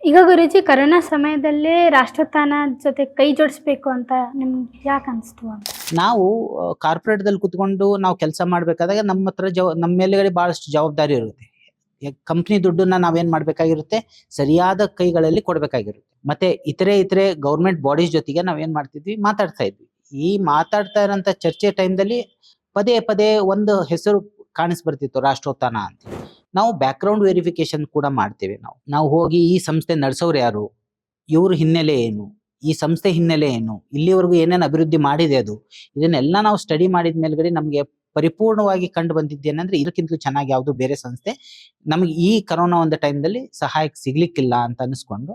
ಈಗ ಗುರೂಜಿ ಕರೋನಾ ಸಮಯದಲ್ಲೇ ರಾಷ್ಟ್ರೋತ್ಥಾನ ಜೊತೆ ಕೈ ಜೋಡಿಸ್ಬೇಕು ಅಂತ ನಿಮ್ಗೆ ಯಾಕೆ ಅನಿಸ್ತು ಅಂತ? ನಾವು ಕಾರ್ಪೊರೇಟ್ದಲ್ಲಿ ಕುತ್ಕೊಂಡು ನಾವು ಕೆಲಸ ಮಾಡ್ಬೇಕಾದಾಗ ನಮ್ಮ ಹತ್ರ ನಮ್ಮ ಮೇಲೆಗಡೆ ಬಹಳಷ್ಟು ಜವಾಬ್ದಾರಿ ಇರುತ್ತೆ. ಕಂಪ್ನಿ ದುಡ್ಡನ್ನ ನಾವೇನ್ ಮಾಡ್ಬೇಕಾಗಿರುತ್ತೆ, ಸರಿಯಾದ ಕೈಗಳಲ್ಲಿ ಕೊಡ್ಬೇಕಾಗಿರುತ್ತೆ. ಮತ್ತೆ ಇತರೆ ಗೌರ್ಮೆಂಟ್ ಬಾಡೀಸ್ ಜೊತೆಗೆ ನಾವೇನ್ ಮಾಡ್ತಿದ್ವಿ, ಮಾತಾಡ್ತಾ ಇದ್ವಿ. ಈ ಮಾತಾಡ್ತಾ ಇರೋಂಥ ಚರ್ಚೆ ಟೈಮ್ದಲ್ಲಿ ಪದೇ ಪದೇ ಒಂದು ಹೆಸರು ಬರ್ತಿತ್ತು, ರಾಷ್ಟ್ರೋತ್ಥಾನ ಅಂತ. ನಾವು ಬ್ಯಾಕ್ ಗ್ರೌಂಡ್ ವೆರಿಫಿಕೇಶನ್ ಕೂಡ ಮಾಡ್ತೇವೆ. ನಾವು ಹೋಗಿ ಈ ಸಂಸ್ಥೆ ನಡೆಸೋರು ಯಾರು, ಇವ್ರ ಹಿನ್ನೆಲೆ ಏನು, ಈ ಸಂಸ್ಥೆ ಹಿನ್ನೆಲೆ ಏನು, ಇಲ್ಲಿವರೆಗೂ ಏನೇನು ಅಭಿವೃದ್ಧಿ ಮಾಡಿದೆ ಅದು, ಇದನ್ನೆಲ್ಲ ನಾವು ಸ್ಟಡಿ ಮಾಡಿದ ಮೇಲ್ಗಡೆ ನಮಗೆ ಪರಿಪೂರ್ಣವಾಗಿ ಕಂಡು ಬಂದಿದ್ದೇನೆಂದ್ರೆ ಇದಕ್ಕಿಂತಲೂ ಚೆನ್ನಾಗಿ ಯಾವುದು ಬೇರೆ ಸಂಸ್ಥೆ ನಮಗೆ ಈ ಕರೋನಾ ಒಂದು ಟೈಮ್ದಲ್ಲಿ ಸಹಾಯಕ್ಕೆ ಸಿಗ್ಲಿಕ್ಕಿಲ್ಲ ಅಂತ ಅನಿಸ್ಕೊಂಡು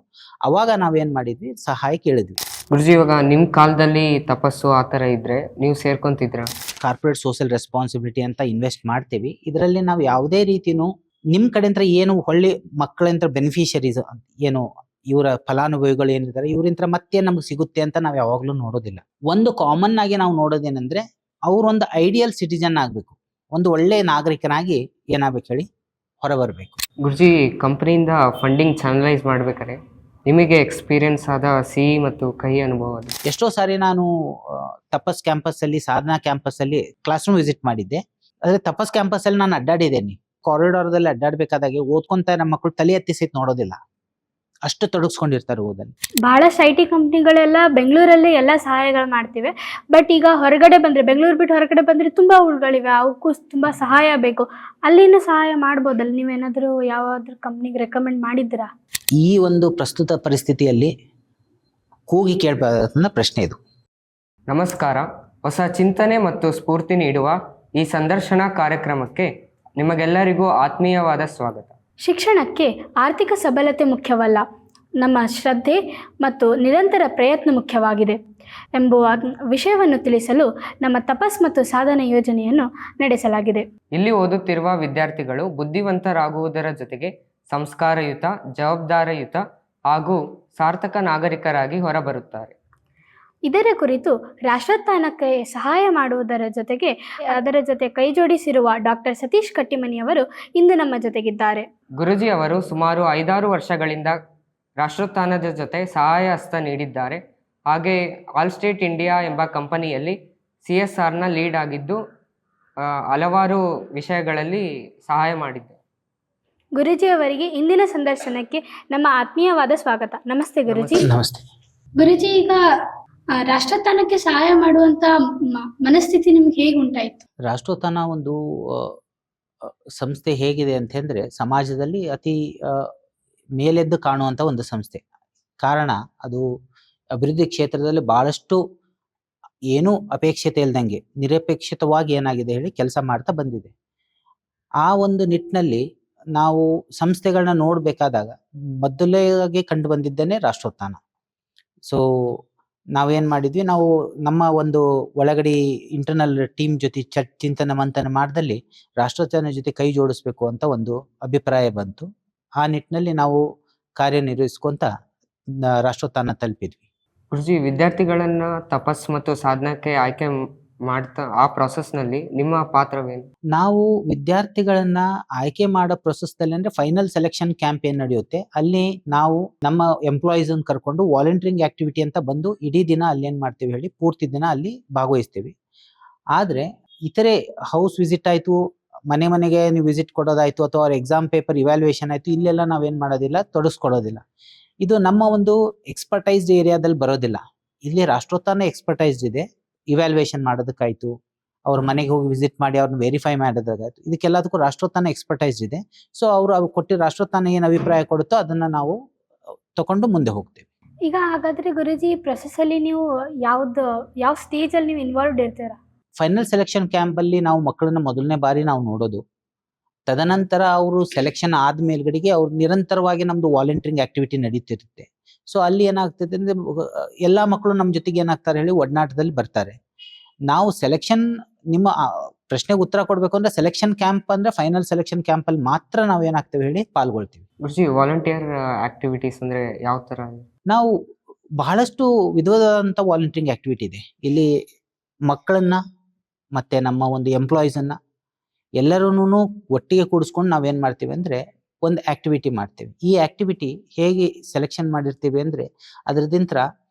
ಅವಾಗ ನಾವೇನ್ ಮಾಡಿದ್ವಿ, ಸಹಾಯ ಕೇಳಿದ್ವಿ. ಗುರುಜಿ, ಇವಾಗ ನಿಮ್ ಕಾಲದಲ್ಲಿ ತಪಸ್ಸು ಆತರ ಇದ್ರೆ ನೀವು ಸೇರ್ಕೊಂತಿದ್ರ? ಕಾರ್ಪೊರೇಟ್ ಸೋಷಿಯಲ್ ರೆಸ್ಪಾನ್ಸಿಬಿಲಿಟಿ ಅಂತ ಇನ್ವೆಸ್ಟ್ ಮಾಡ್ತೀವಿ. ಇದರಲ್ಲಿ ನಾವು ಯಾವುದೇ ರೀತಿನೂ ನಿಮ್ ಕಡೆಯಿಂದ ಏನು ಹೊಳ್ಳಿ ಮಕ್ಕಳಿಂದ ಬೆನಿಫಿಷರೀಸ್ ಏನು ಇವರ ಫಲಾನುಭವಿಗಳು ಏನಿದ್ದಾರೆ ಇವರಿಂದ ಮತ್ತೆ ನಮ್ಗೆ ಸಿಗುತ್ತೆ ಅಂತ ನಾವು ಯಾವಾಗ್ಲೂ ನೋಡೋದಿಲ್ಲ. ಒಂದು ಕಾಮನ್ ಆಗಿ ನಾವು ನೋಡೋದೇನೆಂದ್ರೆ ಅವ್ರೊಂದು ಐಡಿಯಲ್ ಸಿಟಿಜನ್ ಆಗ್ಬೇಕು, ಒಂದು ಒಳ್ಳೆ ನಾಗರಿಕನಾಗಿ ಏನಾಗ್ಬೇಕು ಹೇಳಿ ಹೊರಬರ್ಬೇಕು. ಗುರುಜಿ, ಕಂಪನಿಯಿಂದ ಫಂಡಿಂಗ್ ಚಾನಲೈಸ್ ಮಾಡ್ಬೇಕಾರೆ ನಿಮಗೆ ಎಕ್ಸ್ಪೀರಿಯನ್ಸ್ ಆದ ಸಿಹಿ ಮತ್ತು ಕಹಿ ಅನುಭವ ಅದು? ಎಷ್ಟೋ ಸಾರಿ ನಾನು ತಪಸ್ ಕ್ಯಾಂಪಸ್ ಅಲ್ಲಿ, ಸಾಧನಾ ಕ್ಯಾಂಪಸ್ ಅಲ್ಲಿ ಕ್ಲಾಸ್ ರೂಮ್ ವಿಸಿಟ್ ಮಾಡಿದ್ದೆ. ಆದ್ರೆ ತಪಸ್ ಕ್ಯಾಂಪಸ್ ಅಲ್ಲಿ ನಾನು ಅಡ್ಡಾಡಿದ್ದೇನೆ. ಕಾರಿಡಾರ್ದಲ್ಲಿ ಅಡ್ಡಾಡ್ಬೇಕಾದಾಗೆ ಓದ್ಕೊಂತ ನಮ್ಮ ಮಕ್ಕಳು ತಲೆ ಎತ್ತಿ ಸಹಿತ ನೋಡೋದಿಲ್ಲ, ಅಷ್ಟು ತೊಡಗಿಸ್ಕೊಂಡಿರ್ತಾರೆ ಓದಲ್ಲಿ. ಬಹಳಷ್ಟು ಐ ಟಿ ಕಂಪ್ನಿಗಳೆಲ್ಲ ಬೆಂಗಳೂರಲ್ಲಿ ಎಲ್ಲ ಸಹಾಯಗಳು ಮಾಡ್ತಿವೆ. ಬಟ್ ಈಗ ಹೊರಗಡೆ ಬಂದರೆ, ಬೆಂಗಳೂರು ಬಿಟ್ಟು ಹೊರಗಡೆ ಬಂದರೆ ತುಂಬ ಊರುಗಳಿವೆ, ಅವಕ್ಕೂ ತುಂಬ ಸಹಾಯ ಬೇಕು. ಅಲ್ಲಿನ ಸಹಾಯ ಮಾಡ್ಬೋದಲ್ಲ? ನೀವೇನಾದರೂ ಯಾವಾದ್ರೂ ಕಂಪ್ನಿಗೆ ರೆಕಮೆಂಡ್ ಮಾಡಿದ್ದೀರಾ? ಈ ಒಂದು ಪ್ರಸ್ತುತ ಪರಿಸ್ಥಿತಿಯಲ್ಲಿ ಕೂಗಿ ಕೇಳಬೇಕಾದ ಪ್ರಶ್ನೆ ಇದು. ನಮಸ್ಕಾರ. ಹೊಸ ಚಿಂತನೆ ಮತ್ತು ಸ್ಫೂರ್ತಿ ನೀಡುವ ಈ ಸಂದರ್ಶನ ಕಾರ್ಯಕ್ರಮಕ್ಕೆ ನಿಮಗೆಲ್ಲರಿಗೂ ಆತ್ಮೀಯವಾದ ಸ್ವಾಗತ. ಶಿಕ್ಷಣಕ್ಕೆ ಆರ್ಥಿಕ ಸಬಲತೆ ಮುಖ್ಯವಲ್ಲ, ನಮ್ಮ ಶ್ರದ್ಧೆ ಮತ್ತು ನಿರಂತರ ಪ್ರಯತ್ನ ಮುಖ್ಯವಾಗಿದೆ ಎಂಬುವ ವಿಷಯವನ್ನು ತಿಳಿಸಲು ನಮ್ಮ ತಪಸ್ ಮತ್ತು ಸಾಧನೆ ಯೋಜನೆಯನ್ನು ನಡೆಸಲಾಗಿದೆ. ಇಲ್ಲಿ ಓದುತ್ತಿರುವ ವಿದ್ಯಾರ್ಥಿಗಳು ಬುದ್ಧಿವಂತರಾಗುವುದರ ಜೊತೆಗೆ ಸಂಸ್ಕಾರಯುತ, ಜವಾಬ್ದಾರಿಯುತ ಹಾಗೂ ಸಾರ್ಥಕ ನಾಗರಿಕರಾಗಿ ಹೊರಬರುತ್ತಾರೆ. ಇದರ ಕುರಿತು ರಾಷ್ಟ್ರೋತ್ಥಾನಕ್ಕೆ ಸಹಾಯ ಮಾಡುವುದರ ಜೊತೆಗೆ ಅದರ ಜೊತೆ ಕೈಜೋಡಿಸಿರುವ ಡಾಕ್ಟರ್ ಸತೀಶ್ ಕಟ್ಟಿಮನಿಯವರು ಇಂದು ನಮ್ಮ ಜೊತೆಗಿದ್ದಾರೆ. ಗುರುಜಿ ಅವರು ಸುಮಾರು 5-6 ವರ್ಷಗಳಿಂದ ರಾಷ್ಟ್ರೋತ್ಥಾನದ ಜೊತೆ ಸಹಾಯ ಹಸ್ತ ನೀಡಿದ್ದಾರೆ. ಹಾಗೆ ಆಲ್ ಸ್ಟೇಟ್ ಇಂಡಿಯಾ ಎಂಬ ಕಂಪನಿಯಲ್ಲಿ CSRನ ಲೀಡ್ ಆಗಿದ್ದು ಹಲವಾರು ವಿಷಯಗಳಲ್ಲಿ ಸಹಾಯ ಮಾಡಿದ್ದಾರೆ. ಗುರುಜಿ ಅವರಿಗೆ ಇಂದಿನ ಸಂದರ್ಶನಕ್ಕೆ ನಮ್ಮ ಆತ್ಮೀಯವಾದ ಸ್ವಾಗತ. ನಮಸ್ತೆ ಗುರುಜಿ. ನಮಸ್ತೆ ಗುರುಜಿ, ಈಗ ರಾಷ್ಟ್ರೋತ್ಥಾನಕ್ಕೆ ಸಹಾಯ ಮಾಡುವಂತ ಮನಸ್ಥಿತಿ ನಿಮ್ಗೆ ಹೇಗೆ ಉಂಟಾಯಿತು? ರಾಷ್ಟ್ರೋತ್ಥಾನ ಒಂದು ಸಂಸ್ಥೆ ಹೇಗಿದೆ ಅಂತಂದ್ರೆ ಸಮಾಜದಲ್ಲಿ ಅತಿ ಮೇಲೆದ್ದು ಕಾಣುವಂತ ಒಂದು ಸಂಸ್ಥೆ. ಕಾರಣ ಅದು ಅಭಿವೃದ್ಧಿ ಕ್ಷೇತ್ರದಲ್ಲಿ ಬಹಳಷ್ಟು ಏನೂ ಅಪೇಕ್ಷತೆ ಇಲ್ದಂಗೆ ನಿರಪೇಕ್ಷಿತವಾಗಿ ಏನಾಗಿದೆ ಹೇಳಿ ಕೆಲಸ ಮಾಡ್ತಾ ಬಂದಿದೆ. ಆ ಒಂದು ನಿಟ್ಟಿನಲ್ಲಿ ನಾವು ಸಂಸ್ಥೆಗಳನ್ನ ನೋಡ್ಬೇಕಾದಾಗ ಮೊದಲಾಗಿ ಕಂಡು ಬಂದಿದ್ದೇನೆ ರಾಷ್ಟ್ರೋತ್ಥಾನ. ಸೊ ನಾವೇನ್ ಮಾಡಿದ್ವಿ, ನಾವು ನಮ್ಮ ಒಂದು ಒಳಗಡೆ ಇಂಟರ್ನಲ್ ಟೀಮ್ ಜೊತೆ ಚಿಂತನೆ ಮಂಥನ ಮಾಡ್ದಲ್ಲಿ ರಾಷ್ಟ್ರೋತ್ಥಾನ ಜೊತೆ ಕೈ ಜೋಡಿಸ್ಬೇಕು ಅಂತ ಒಂದು ಅಭಿಪ್ರಾಯ ಬಂತು. ಆ ನಿಟ್ಟಿನಲ್ಲಿ ನಾವು ಕಾರ್ಯನಿರ್ವಹಿಸ್ಕೊಂತ ರಾಷ್ಟ್ರೋತ್ಥಾನ ತಲುಪಿದ್ವಿ. ಗುರುಜಿ, ವಿದ್ಯಾರ್ಥಿಗಳನ್ನ ತಪಸ್ ಮತ್ತು ಸಾಧನಕ್ಕೆ ಆಯ್ಕೆ ಮಾಡ್ತಾ ಆ ಪ್ರಾಸೆಸ್ನಲ್ಲಿ ನಿಮ್ಮ ಪಾತ್ರವೇನು? ನಾವು ವಿದ್ಯಾರ್ಥಿಗಳನ್ನ ಆಯ್ಕೆ ಮಾಡೋ ಪ್ರೊಸೆಸ್ದಲ್ಲಿ ಅಂದ್ರೆ ಫೈನಲ್ ಸೆಲೆಕ್ಷನ್ ಕ್ಯಾಂಪ್ ಏನ್ ನಡೆಯುತ್ತೆ, ಅಲ್ಲಿ ನಾವು ನಮ್ಮ ಎಂಪ್ಲಾಯೀಸ್ ಅನ್ನು ಕರ್ಕೊಂಡು ವಾಲಂಟಿಯರಿಂಗ್ ಆಕ್ಟಿವಿಟಿ ಅಂತ ಬಂದು ಇಡೀ ದಿನ ಅಲ್ಲಿ ಏನ್ ಮಾಡ್ತೀವಿ ಹೇಳಿ ಪೂರ್ತಿ ದಿನ ಅಲ್ಲಿ ಭಾಗವಹಿಸ್ತೀವಿ. ಆದ್ರೆ ಇತರೆ ಹೌಸ್ ವಿಸಿಟ್ ಆಯ್ತು, ಮನೆಗೆ ನೀವು ವಿಸಿಟ್ ಕೊಡೋದಾಯ್ತು, ಅಥವಾ ಅವ್ರ ಎಕ್ಸಾಮ್ ಪೇಪರ್ ಇವ್ಯಾಲ್ಯೂಯೇಷನ್ ಆಯ್ತು, ಇಲ್ಲೆಲ್ಲ ನಾವೇನ್ ಮಾಡೋದಿಲ್ಲ, ತೊಡಗಿಸ್ಕೊಡೋದಿಲ್ಲ. ಇದು ನಮ್ಮ ಒಂದು ಎಕ್ಸ್ಪರ್ಟೈಸ್ಡ್ ಏರಿಯಾದಲ್ಲಿ ಬರೋದಿಲ್ಲ. ಇಲ್ಲಿ ರಾಷ್ಟ್ರೋತ್ಥಾನ ಎಕ್ಸ್ಪರ್ಟೈಸ್ಡ್ ಇದೆ. ಇವ್ಯಾಲ್ಯೂಯೇಷನ್ ಮಾಡೋದಕ್ಕಾಯ್ತು, ಅವ್ರ ಮನೆಗೆ ಹೋಗಿ ವಿಸಿಟ್ ಮಾಡಿ ಅವ್ರನ್ನ ವೆರಿಫೈ ಮಾಡೋದಕ್ಕಾಯ್ತು, ಇದಕ್ಕೆಲ್ಲದಕ್ಕೂ ರಾಷ್ಟ್ರೋತ್ಥಾನ ಎಕ್ಸ್ಪರ್ಟೈಸ್ ಇದೆ. ಸೊ ಅವ್ರು ಕೊಟ್ಟಿರೋ ರಾಷ್ಟ್ರೋತ್ಥಾನ ಏನು ಅಭಿಪ್ರಾಯ ಕೊಡುತ್ತೋ ಅದನ್ನ ನಾವು ತಗೊಂಡು ಮುಂದೆ ಹೋಗ್ತೀವಿ. ಈಗ ಹಾಗಾದ್ರೆ ಗುರುಜಿ, ಪ್ರೊಸೆಸ್ ಅಲ್ಲಿ ನೀವು ಯಾವ ಸ್ಟೇಜ್ ಅಲ್ಲಿ ನೀವು ಇನ್ವಾಲ್ವ್ಡ್ ಇರ್ತೀರಾ? ಫೈನಲ್ ಸೆಲೆಕ್ಷನ್ ಕ್ಯಾಂಪ್ ಅಲ್ಲಿ ನಾವು ಮಕ್ಕಳನ್ನ ಮೊದಲನೇ ಬಾರಿ ನಾವು ನೋಡೋದು. ತದನಂತರ ಅವರು ಸೆಲೆಕ್ಷನ್ ಆದ ಮೇಲ್ಗಡೆಗೆ ಅವ್ರು ನಿರಂತರವಾಗಿ ನಮ್ದು ವಾಲಂಟಿಯರಿಂಗ್ ಆಕ್ಟಿವಿಟಿ ನಡೀತಿರುತ್ತೆ. ಸೊ ಅಲ್ಲಿ ಏನಾಗ್ತದೆ ಅಂದ್ರೆ ಎಲ್ಲಾ ಮಕ್ಕಳು ನಮ್ಮ ಜೊತೆಗೆ ಏನಾಗ್ತಾರೆ ಹೇಳಿ ಒಡನಾಟದಲ್ಲಿ ಬರ್ತಾರೆ. ನಾವು ಸೆಲೆಕ್ಷನ್ ನಿಮ್ಮ ಪ್ರಶ್ನೆಗೆ ಉತ್ತರ ಕೊಡ್ಬೇಕು ಅಂದ್ರೆ ಸೆಲೆಕ್ಷನ್ ಕ್ಯಾಂಪ್ ಅಂದ್ರೆ ಫೈನಲ್ ಸೆಲೆಕ್ಷನ್ ಕ್ಯಾಂಪ್ ಅಲ್ಲಿ ಮಾತ್ರ ನಾವು ಏನಾಗ್ತೇವೆ ಹೇಳಿ ಪಾಲ್ಗೊಳ್ತೀವಿ. ಗುರುಜಿ, ವಾಲಂಟಿಯರ್ ಆಕ್ಟಿವಿಟೀಸ್ ಅಂದ್ರೆ ಯಾವ ತರ? ನಾವು ಬಹಳಷ್ಟು ವಿಧವಾದಂತ ವಾಲಂಟಿಯರಿಂಗ್ ಆಕ್ಟಿವಿಟಿ ಇದೆ ಇಲ್ಲಿ. ಮಕ್ಕಳನ್ನ ಮತ್ತೆ ನಮ್ಮ ಒಂದು ಎಂಪ್ಲಾಯೀಸ್ ಅನ್ನ ಎಲ್ಲರೂ ಒಟ್ಟಿಗೆ ಕೂಡಿಸ್ಕೊಂಡು ನಾವೇನ್ ಮಾಡ್ತೀವಿ ಅಂದ್ರೆ ಒಂದು ಆಕ್ಟಿವಿಟಿ ಮಾಡ್ತೇವೆ. ಈ ಆಕ್ಟಿವಿಟಿ ಹೇಗೆ ಸೆಲೆಕ್ಷನ್ ಮಾಡಿರ್ತೀವಿ ಅಂದ್ರೆ ಅದರದಿಂತ್ರ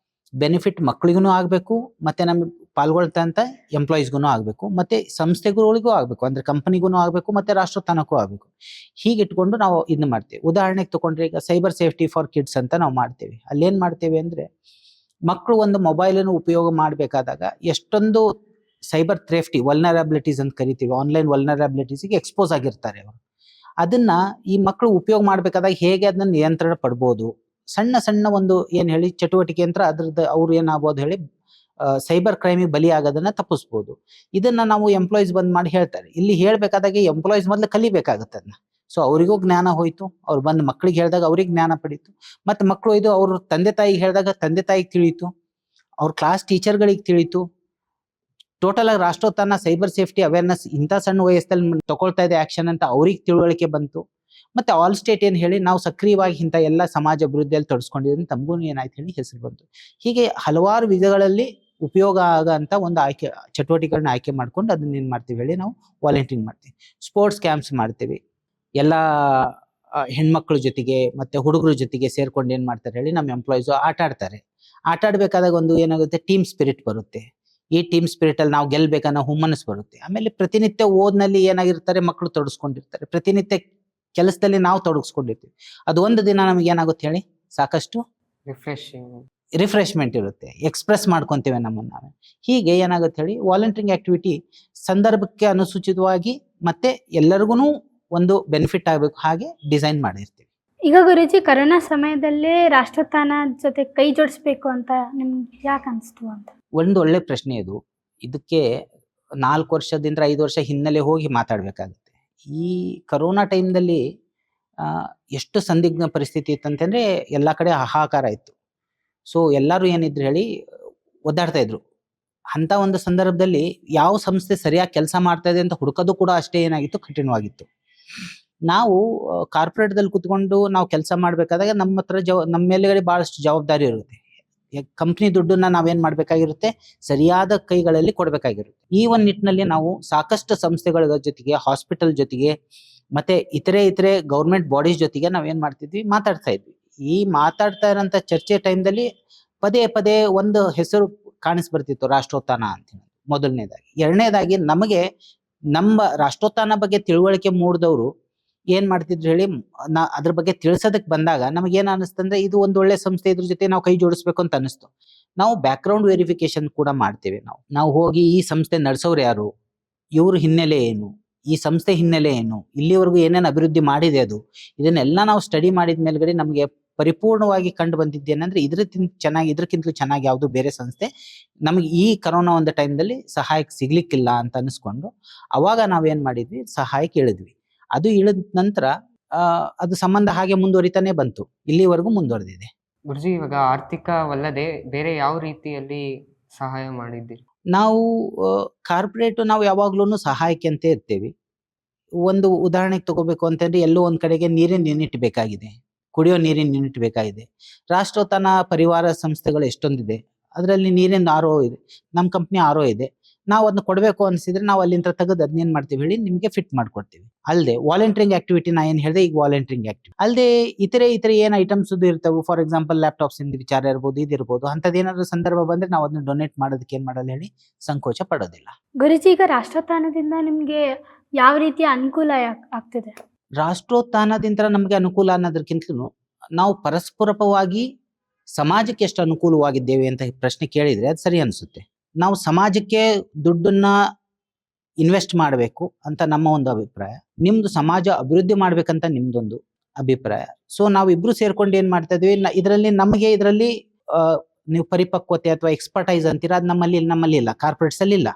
ಬೆನಿಫಿಟ್ ಮಕ್ಕಳಿಗೂ ಆಗಬೇಕು, ಮತ್ತೆ ನಮಗೆ ಪಾಲ್ಗೊಳ್ತಂತ ಎಂಪ್ಲಾಯೀಸ್ಗೂ ಆಗಬೇಕು, ಮತ್ತೆ ಸಂಸ್ಥೆಗಳಿಗೂ ಆಗಬೇಕು, ಅಂದ್ರೆ ಕಂಪನಿಗೂ ಆಗಬೇಕು, ಮತ್ತೆ ರಾಷ್ಟ್ರೋತ್ಥಾನಕ್ಕೂ ಆಗಬೇಕು. ಹೀಗೆ ಇಟ್ಕೊಂಡು ನಾವು ಇದನ್ನ ಮಾಡ್ತೇವೆ. ಉದಾಹರಣೆಗೆ ತಗೊಂಡ್ರೆ ಈಗ ಸೈಬರ್ ಸೇಫ್ಟಿ ಫಾರ್ ಕಿಡ್ಸ್ ಅಂತ ನಾವು ಮಾಡ್ತೇವೆ. ಅಲ್ಲೇನ್ ಮಾಡ್ತೇವೆ ಅಂದ್ರೆ ಮಕ್ಕಳು ಒಂದು ಮೊಬೈಲನ್ನು ಉಪಯೋಗ ಮಾಡಬೇಕಾದಾಗ ಎಷ್ಟೊಂದು ಸೈಬರ್ ಥ್ರೆಫ್ಟಿ ವಲ್ನರಬಿಲಿಟೀಸ್ ಅಂತ ಕರಿತೀವಿ, ಆನ್ಲೈನ್ ವಲ್ನರಬಿಲಿಟೀಸ್ಗೆ ಎಕ್ಸ್ಪೋಸ್ ಆಗಿರ್ತಾರೆ ಅವರು. ಅದನ್ನ ಈ ಮಕ್ಕಳು ಉಪಯೋಗ ಮಾಡಬೇಕಾದಾಗ ಹೇಗೆ ಅದನ್ನ ನಿಯಂತ್ರಣ ಪಡ್ಬೋದು, ಸಣ್ಣ ಸಣ್ಣ ಒಂದು ಏನ್ ಹೇಳಿ ಚಟುವಟಿಕೆ ಅಂತ ಅದ್ರದ್ದು ಅವ್ರು ಏನಾಗ್ಬೋದು ಹೇಳಿ ಸೈಬರ್ ಕ್ರೈಮಿಗೆ ಬಲಿ ಆಗೋದನ್ನ ತಪ್ಪಿಸ್ಬೋದು. ಇದನ್ನ ನಾವು ಎಂಪ್ಲಾಯೀಸ್ ಬಂದ್ ಮಾಡಿ ಹೇಳ್ತಾರೆ. ಇಲ್ಲಿ ಹೇಳ್ಬೇಕಾದಾಗ ಎಂಪ್ಲಾಯೀಸ್ ಮೊದಲು ಕಲಿಬೇಕಾಗತ್ತೆ ಅದನ್ನ. ಸೊ ಅವರಿಗೂ ಜ್ಞಾನ ಹೋಯ್ತು, ಅವ್ರು ಬಂದು ಮಕ್ಕಳಿಗೆ ಹೇಳಿದಾಗ ಅವ್ರಿಗೆ ಜ್ಞಾನ ಪಡೀತು, ಮತ್ತೆ ಮಕ್ಕಳು ಇದು ಅವ್ರ ತಂದೆ ತಾಯಿಗೆ ಹೇಳಿದಾಗ ತಂದೆ ತಾಯಿಗೆ ತಿಳಿಯಿತು, ಅವ್ರ ಕ್ಲಾಸ್ ಟೀಚರ್ಗಳಿಗೆ ತಿಳಿಯಿತು. ಟೋಟಲ್ ಆಗಿ ರಾಷ್ಟ್ರೋತ್ಥಾನ ಸೈಬರ್ ಸೇಫ್ಟಿ ಅವೇರ್ನೆಸ್ ಇಂಥ ಸಣ್ಣ ವಯಸ್ಸಲ್ಲಿ ತಗೊಳ್ತಾ ಇದೆ ಆಕ್ಷನ್ ಅಂತ ಅವ್ರಿಗೆ ತಿಳುವಳಿಕೆ ಬಂತು. ಮತ್ತೆ ಆಲ್ ಸ್ಟೇಟ್ ಏನ್ ಹೇಳಿ ನಾವು ಸಕ್ರಿಯವಾಗಿ ಇಂಥ ಎಲ್ಲ ಸಮಾಜ ಅಭಿವೃದ್ಧಿಯಲ್ಲಿ ತೊಡಸ್ಕೊಂಡಿದ್ರೆ ತಮಗೂ ಏನಾಯ್ತು ಹೇಳಿ ಹೆಸರು ಬಂತು. ಹೀಗೆ ಹಲವಾರು ವಿಧಗಳಲ್ಲಿ ಉಪಯೋಗ ಆಗಂತ ಒಂದು ಆಯ್ಕೆ ಚಟುವಟಿಕೆಗಳನ್ನ ಆಯ್ಕೆ ಮಾಡ್ಕೊಂಡು ಅದನ್ನ ಏನ್ ಮಾಡ್ತೀವಿ ಹೇಳಿ ನಾವು ವಾಲಂಟಿಯರಿಂಗ್ ಮಾಡ್ತೀವಿ. ಸ್ಪೋರ್ಟ್ಸ್ ಕ್ಯಾಂಪ್ಸ್ ಮಾಡ್ತೀವಿ. ಎಲ್ಲ ಹೆಣ್ಮಕ್ಳ ಜೊತೆಗೆ ಮತ್ತೆ ಹುಡುಗರ ಜೊತೆಗೆ ಸೇರ್ಕೊಂಡು ಏನ್ ಮಾಡ್ತಾರೆ ಹೇಳಿ ನಮ್ಮ ಎಂಪ್ಲಾಯೀಸ್ ಆಟ ಆಡ್ತಾರೆ. ಆಟ ಆಡ್ಬೇಕಾದಾಗ ಒಂದು ಏನಾಗುತ್ತೆ, ಟೀಮ್ ಸ್ಪಿರಿಟ್ ಬರುತ್ತೆ. ಈ ಟೀಮ್ ಸ್ಪಿರಿಟ್ ಅಲ್ಲಿ ನಾವು ಗೆಲ್ಬೇಕನ್ನೋ ಹುಮ್ಮನಸ್ ಬರುತ್ತೆ. ಆಮೇಲೆ ಪ್ರತಿನಿತ್ಯ ಓದ್ನಲ್ಲಿ ಏನಾಗಿರ್ತಾರೆ ಮಕ್ಕಳು ತೊಡಸ್ಕೊಂಡಿರ್ತಾರೆ, ಪ್ರತಿನಿತ್ಯ ಕೆಲಸದಲ್ಲಿ ನಾವು ತೊಡಗಿಸ್ಕೊಂಡಿರ್ತೀವಿ. ಅದು ಒಂದು ದಿನ ನಮಗೆ ಏನಾಗುತ್ತೆ ಹೇಳಿ ಸಾಕಷ್ಟು ರಿಫ್ರೆಶ್ಮೆಂಟ್ ಇರುತ್ತೆ, ಎಕ್ಸ್ಪ್ರೆಸ್ ಮಾಡ್ಕೊಂತೇವೆ ನಮ್ಮನ್ನ ನಾವೇ. ಹೀಗೆ ಏನಾಗುತ್ತೆ ಹೇಳಿ ವಾಲಂಟಿಯರಿಂಗ್ ಆಕ್ಟಿವಿಟಿ ಸಂದರ್ಭಕ್ಕೆ ಅನುಸೂಚಿತವಾಗಿ ಮತ್ತೆ ಎಲ್ಲರಿಗೂ ಒಂದು ಬೆನಿಫಿಟ್ ಆಗಬೇಕು ಹಾಗೆ ಡಿಸೈನ್ ಮಾಡಿರ್ತೀವಿ. ಈಗ ಗುರೂಜಿ, ಕರೋನಾ ಸಮಯದಲ್ಲೇ ರಾಷ್ಟ್ರೋತ್ಥಾನ ಜೊತೆ ಕೈ ಜೋಡಿಸ್ಬೇಕು ಅಂತ ನಿಮ್ಗೆ ಯಾಕೆ ಅನಿಸ್ತು ಅಂತ? ಒಂದು ಒಳ್ಳೆ ಪ್ರಶ್ನೆ ಇದು. ಇದಕ್ಕೆ 4 ವರ್ಷದಿಂದ 5 ವರ್ಷ ಹಿನ್ನೆಲೆ ಹೋಗಿ ಮಾತಾಡ್ಬೇಕಾಗುತ್ತೆ. ಈ ಕರೋನಾ ಟೈಮ್ದಲ್ಲಿ ಎಷ್ಟು ಸಂದಿಗ್ಧ ಪರಿಸ್ಥಿತಿ ಇತ್ತಂತಂದ್ರೆ ಎಲ್ಲಾ ಕಡೆ ಹಾಹಾಕಾರ ಇತ್ತು. ಸೊ ಎಲ್ಲರೂ ಏನಿದ್ರು ಹೇಳಿ ಒದ್ದಾಡ್ತಾ ಇದ್ರು. ಅಂತ ಒಂದು ಸಂದರ್ಭದಲ್ಲಿ ಯಾವ ಸಂಸ್ಥೆ ಸರಿಯಾಗಿ ಕೆಲಸ ಮಾಡ್ತಾ ಇದೆ ಅಂತ ಹುಡುಕೋದು ಕೂಡ ಅಷ್ಟೇ ಏನಾಗಿತ್ತು, ಕಠಿಣವಾಗಿತ್ತು. ನಾವು ಕಾರ್ಪೊರೇಟ್ದಲ್ಲಿ ಕುತ್ಕೊಂಡು ನಾವು ಕೆಲಸ ಮಾಡ್ಬೇಕಾದಾಗ ನಮ್ಮ ಹತ್ರ ನಮ್ಮ ಮೇಲೆಗಡೆ ಬಹಳಷ್ಟು ಜವಾಬ್ದಾರಿ ಇರುತ್ತೆ. ಕಂಪ್ನಿ ದುಡ್ಡನ್ನ ನಾವೇನ್ ಮಾಡ್ಬೇಕಾಗಿರುತ್ತೆ, ಸರಿಯಾದ ಕೈಗಳಲ್ಲಿ ಕೊಡ್ಬೇಕಾಗಿರುತ್ತೆ. ಈ ಒಂದು ನಿಟ್ಟಿನಲ್ಲಿ ನಾವು ಸಾಕಷ್ಟು ಸಂಸ್ಥೆಗಳ ಜೊತೆಗೆ, ಹಾಸ್ಪಿಟಲ್ ಜೊತೆಗೆ, ಮತ್ತೆ ಇತರೆ ಗೌರ್ಮೆಂಟ್ ಬಾಡೀಸ್ ಜೊತೆಗೆ ನಾವೇನ್ ಮಾಡ್ತಿದ್ವಿ, ಮಾತಾಡ್ತಾ ಇದ್ವಿ. ಈ ಮಾತಾಡ್ತಾ ಇರೋಂಥ ಚರ್ಚೆ ಟೈಮ್ದಲ್ಲಿ ಪದೇ ಪದೇ ಒಂದು ಹೆಸರು ಕಾಣಿಸ್ಬರ್ತಿತ್ತು, ರಾಷ್ಟ್ರೋತ್ಥಾನ ಅಂತ. ಮೊದಲನೇದಾಗಿ. ಎರಡನೇದಾಗಿ ನಮಗೆ ನಮ್ಮ ರಾಷ್ಟ್ರೋತ್ಥಾನ ಬಗ್ಗೆ ತಿಳುವಳಿಕೆ ಮೂಡಿದವರು ಏನ್ ಮಾಡ್ತಿದ್ರು ಹೇಳಿ, ಅದ್ರ ಬಗ್ಗೆ ತಿಳಿಸೋದಕ್ಕೆ ಬಂದಾಗ ನಮಗೇನ್ ಅನಿಸ್ತಂದ್ರೆ ಇದು ಒಂದು ಒಳ್ಳೆ ಸಂಸ್ಥೆ, ಇದ್ರ ಜೊತೆ ನಾವು ಕೈ ಜೋಡಿಸ್ಬೇಕು ಅಂತ ಅನಿಸ್ತು. ನಾವು ಬ್ಯಾಕ್ ಗ್ರೌಂಡ್ ವೆರಿಫಿಕೇಶನ್ ಕೂಡ ಮಾಡ್ತೇವೆ. ನಾವು ಹೋಗಿ ಈ ಸಂಸ್ಥೆ ನಡೆಸೋರು ಯಾರು, ಇವ್ರ ಹಿನ್ನೆಲೆ ಏನು, ಈ ಸಂಸ್ಥೆ ಹಿನ್ನೆಲೆ ಏನು, ಇಲ್ಲಿವರೆಗೂ ಏನೇನು ಅಭಿವೃದ್ಧಿ ಮಾಡಿದೆ ಅದು, ಇದನ್ನೆಲ್ಲ ನಾವು ಸ್ಟಡಿ ಮಾಡಿದ ಮೇಲ್ಗಡೆ ನಮಗೆ ಪರಿಪೂರ್ಣವಾಗಿ ಕಂಡು ಬಂದಿದ್ದೇನೆಂದ್ರೆ ಇದಕ್ಕಿಂತಲೂ ಚೆನ್ನಾಗಿ ಯಾವುದು ಬೇರೆ ಸಂಸ್ಥೆ ನಮಗೆ ಈ ಕರೋನಾ ಒಂದು ಟೈಮ್ದಲ್ಲಿ ಸಹಾಯಕ್ಕೆ ಸಿಗ್ಲಿಕ್ಕಿಲ್ಲ ಅಂತ ಅನಿಸ್ಕೊಂಡು ಅವಾಗ ನಾವೇನ್ ಮಾಡಿದ್ವಿ, ಸಹಾಯಕ್ಕೆ ಇಳಿದ್ವಿ. ಅದು ಇಳಿದ ನಂತರ ಅದು ಸಂಬಂಧ ಹಾಗೆ ಮುಂದುವರಿತಾನೆ ಬಂತು, ಇಲ್ಲಿವರೆಗೂ ಮುಂದುವರೆದಿದೆ. ಗುರುಜಿ, ಇವಾಗ ಆರ್ಥಿಕವಲ್ಲದೆ ಬೇರೆ ಯಾವ ರೀತಿಯಲ್ಲಿ ಸಹಾಯ ಮಾಡಿದ್ದೀರಿ? ನಾವು ಕಾರ್ಪೊರೇಟ್ ನಾವು ಯಾವಾಗ್ಲೂ ಸಹಾಯಕ್ಕೆ ಅಂತ ಇರ್ತೇವೆ. ಒಂದು ಉದಾಹರಣೆಗೆ ತಗೋಬೇಕು ಅಂತಂದ್ರೆ ಎಲ್ಲೋ ಒಂದ್ ಕಡೆಗೆ ನೀರಿನ ಯೂನಿಟ್ ಬೇಕಾಗಿದೆ, ಕುಡಿಯೋ ನೀರಿನ ಯೂನಿಟ್ ಬೇಕಾಗಿದೆ. ರಾಷ್ಟ್ರೋತ್ಥಾನ ಪರಿವಾರ ಸಂಸ್ಥೆಗಳು ಎಷ್ಟೊಂದಿದೆ, ಅದರಲ್ಲಿ ನೀರಿನ ಆರೋ ಇದೆ, ನಮ್ಮ ಕಂಪ್ನಿ ಆರೋ ಇದೆ. ನಾವು ಅದನ್ನ ಕೊಡ್ಬೇಕು ಅನ್ಸಿದ್ರೆ ನಾವು ಅಲ್ಲಿಂದ ತೆಗೆದು ಅದನ್ನೇನ್ ಮಾಡ್ತೀವಿ ಹೇಳಿ ನಿಮ್ಗೆ ಫಿಟ್ ಮಾಡ್ಕೊಡ್ತೀವಿ. ಅಲ್ಲದೆ ವಾಲಂಟಿಯರಿಂಗ್ ಆಕ್ಟಿವಿಟಿ ನಾ ಏನ್ ಹೇಳಿದೆ, ಈಗ ವಾಲಂಟಿಯರಿಂಗ್ ಆಕ್ಟಿವಿಟಿ ಅಲ್ಲದೆ ಇತರೆ ಏನ್ ಐಟಮ್ಸ್ ಇರ್ತಾವೆ. ಫಾರ್ ಎಕ್ಸಾಂಪಲ್ ಲ್ಯಾಪ್ಟಾಪ್ಸ್ ಇಂದ ವಿಚಾರ ಇರ್ಬೋದು, ಇದಿರ್ಬೋದು. ಅಂತದೇನಾದ್ರೂ ಸಂದರ್ಭ ಬಂದ್ರೆ ನಾವು ಅದನ್ನ ಡೊನೇಟ್ ಮಾಡೋದಕ್ಕೆ ಏನ್ ಮಾಡಲ್ಲ ಹೇಳಿ ಸಂಕೋಚ ಪಡೋದಿಲ್ಲ. ಗುರುಜಿ, ಈಗ ರಾಷ್ಟ್ರೋತ್ಥಾನದಿಂದ ನಿಮ್ಗೆ ಯಾವ ರೀತಿಯ ಅನುಕೂಲ ಆಗ್ತಿದೆ? ರಾಷ್ಟ್ರೋತ್ಥಾನದಿಂದ ನಮಗೆ ಅನುಕೂಲ ಅನ್ನೋದಕ್ಕಿಂತಲೂ ನಾವು ಪರಸ್ಪರವಾಗಿ ಸಮಾಜಕ್ಕೆ ಎಷ್ಟು ಅನುಕೂಲವಾಗಿದ್ದೇವೆ ಅಂತ ಪ್ರಶ್ನೆ ಕೇಳಿದ್ರೆ ಅದು ಸರಿ ಅನ್ಸುತ್ತೆ. ನಾವು ಸಮಾಜಕ್ಕೆ ದುಡ್ಡನ್ನ ಇನ್ವೆಸ್ಟ್ ಮಾಡಬೇಕು ಅಂತ ನಮ್ಮ ಒಂದು ಅಭಿಪ್ರಾಯ, ನಿಮ್ದು ಸಮಾಜ ಅಭಿವೃದ್ಧಿ ಮಾಡ್ಬೇಕಂತ ನಿಮ್ದೊಂದು ಅಭಿಪ್ರಾಯ. ಸೊ ನಾವಿಬ್ರು ಸೇರ್ಕೊಂಡು ಏನ್ ಮಾಡ್ತಾ ಇದ್ವಿ, ಇದರಲ್ಲಿ ನೀವು ಪರಿಪಕ್ವತೆ ಅಥವಾ ಎಕ್ಸ್ಪರ್ಟೈಸ್ ಅಂತೀರಾ, ಅದು ನಮ್ಮಲ್ಲಿ ಇಲ್ಲ, ಕಾರ್ಪೊರೇಟ್ಸ್ ಅಲ್ಲಿ ಇಲ್ಲ.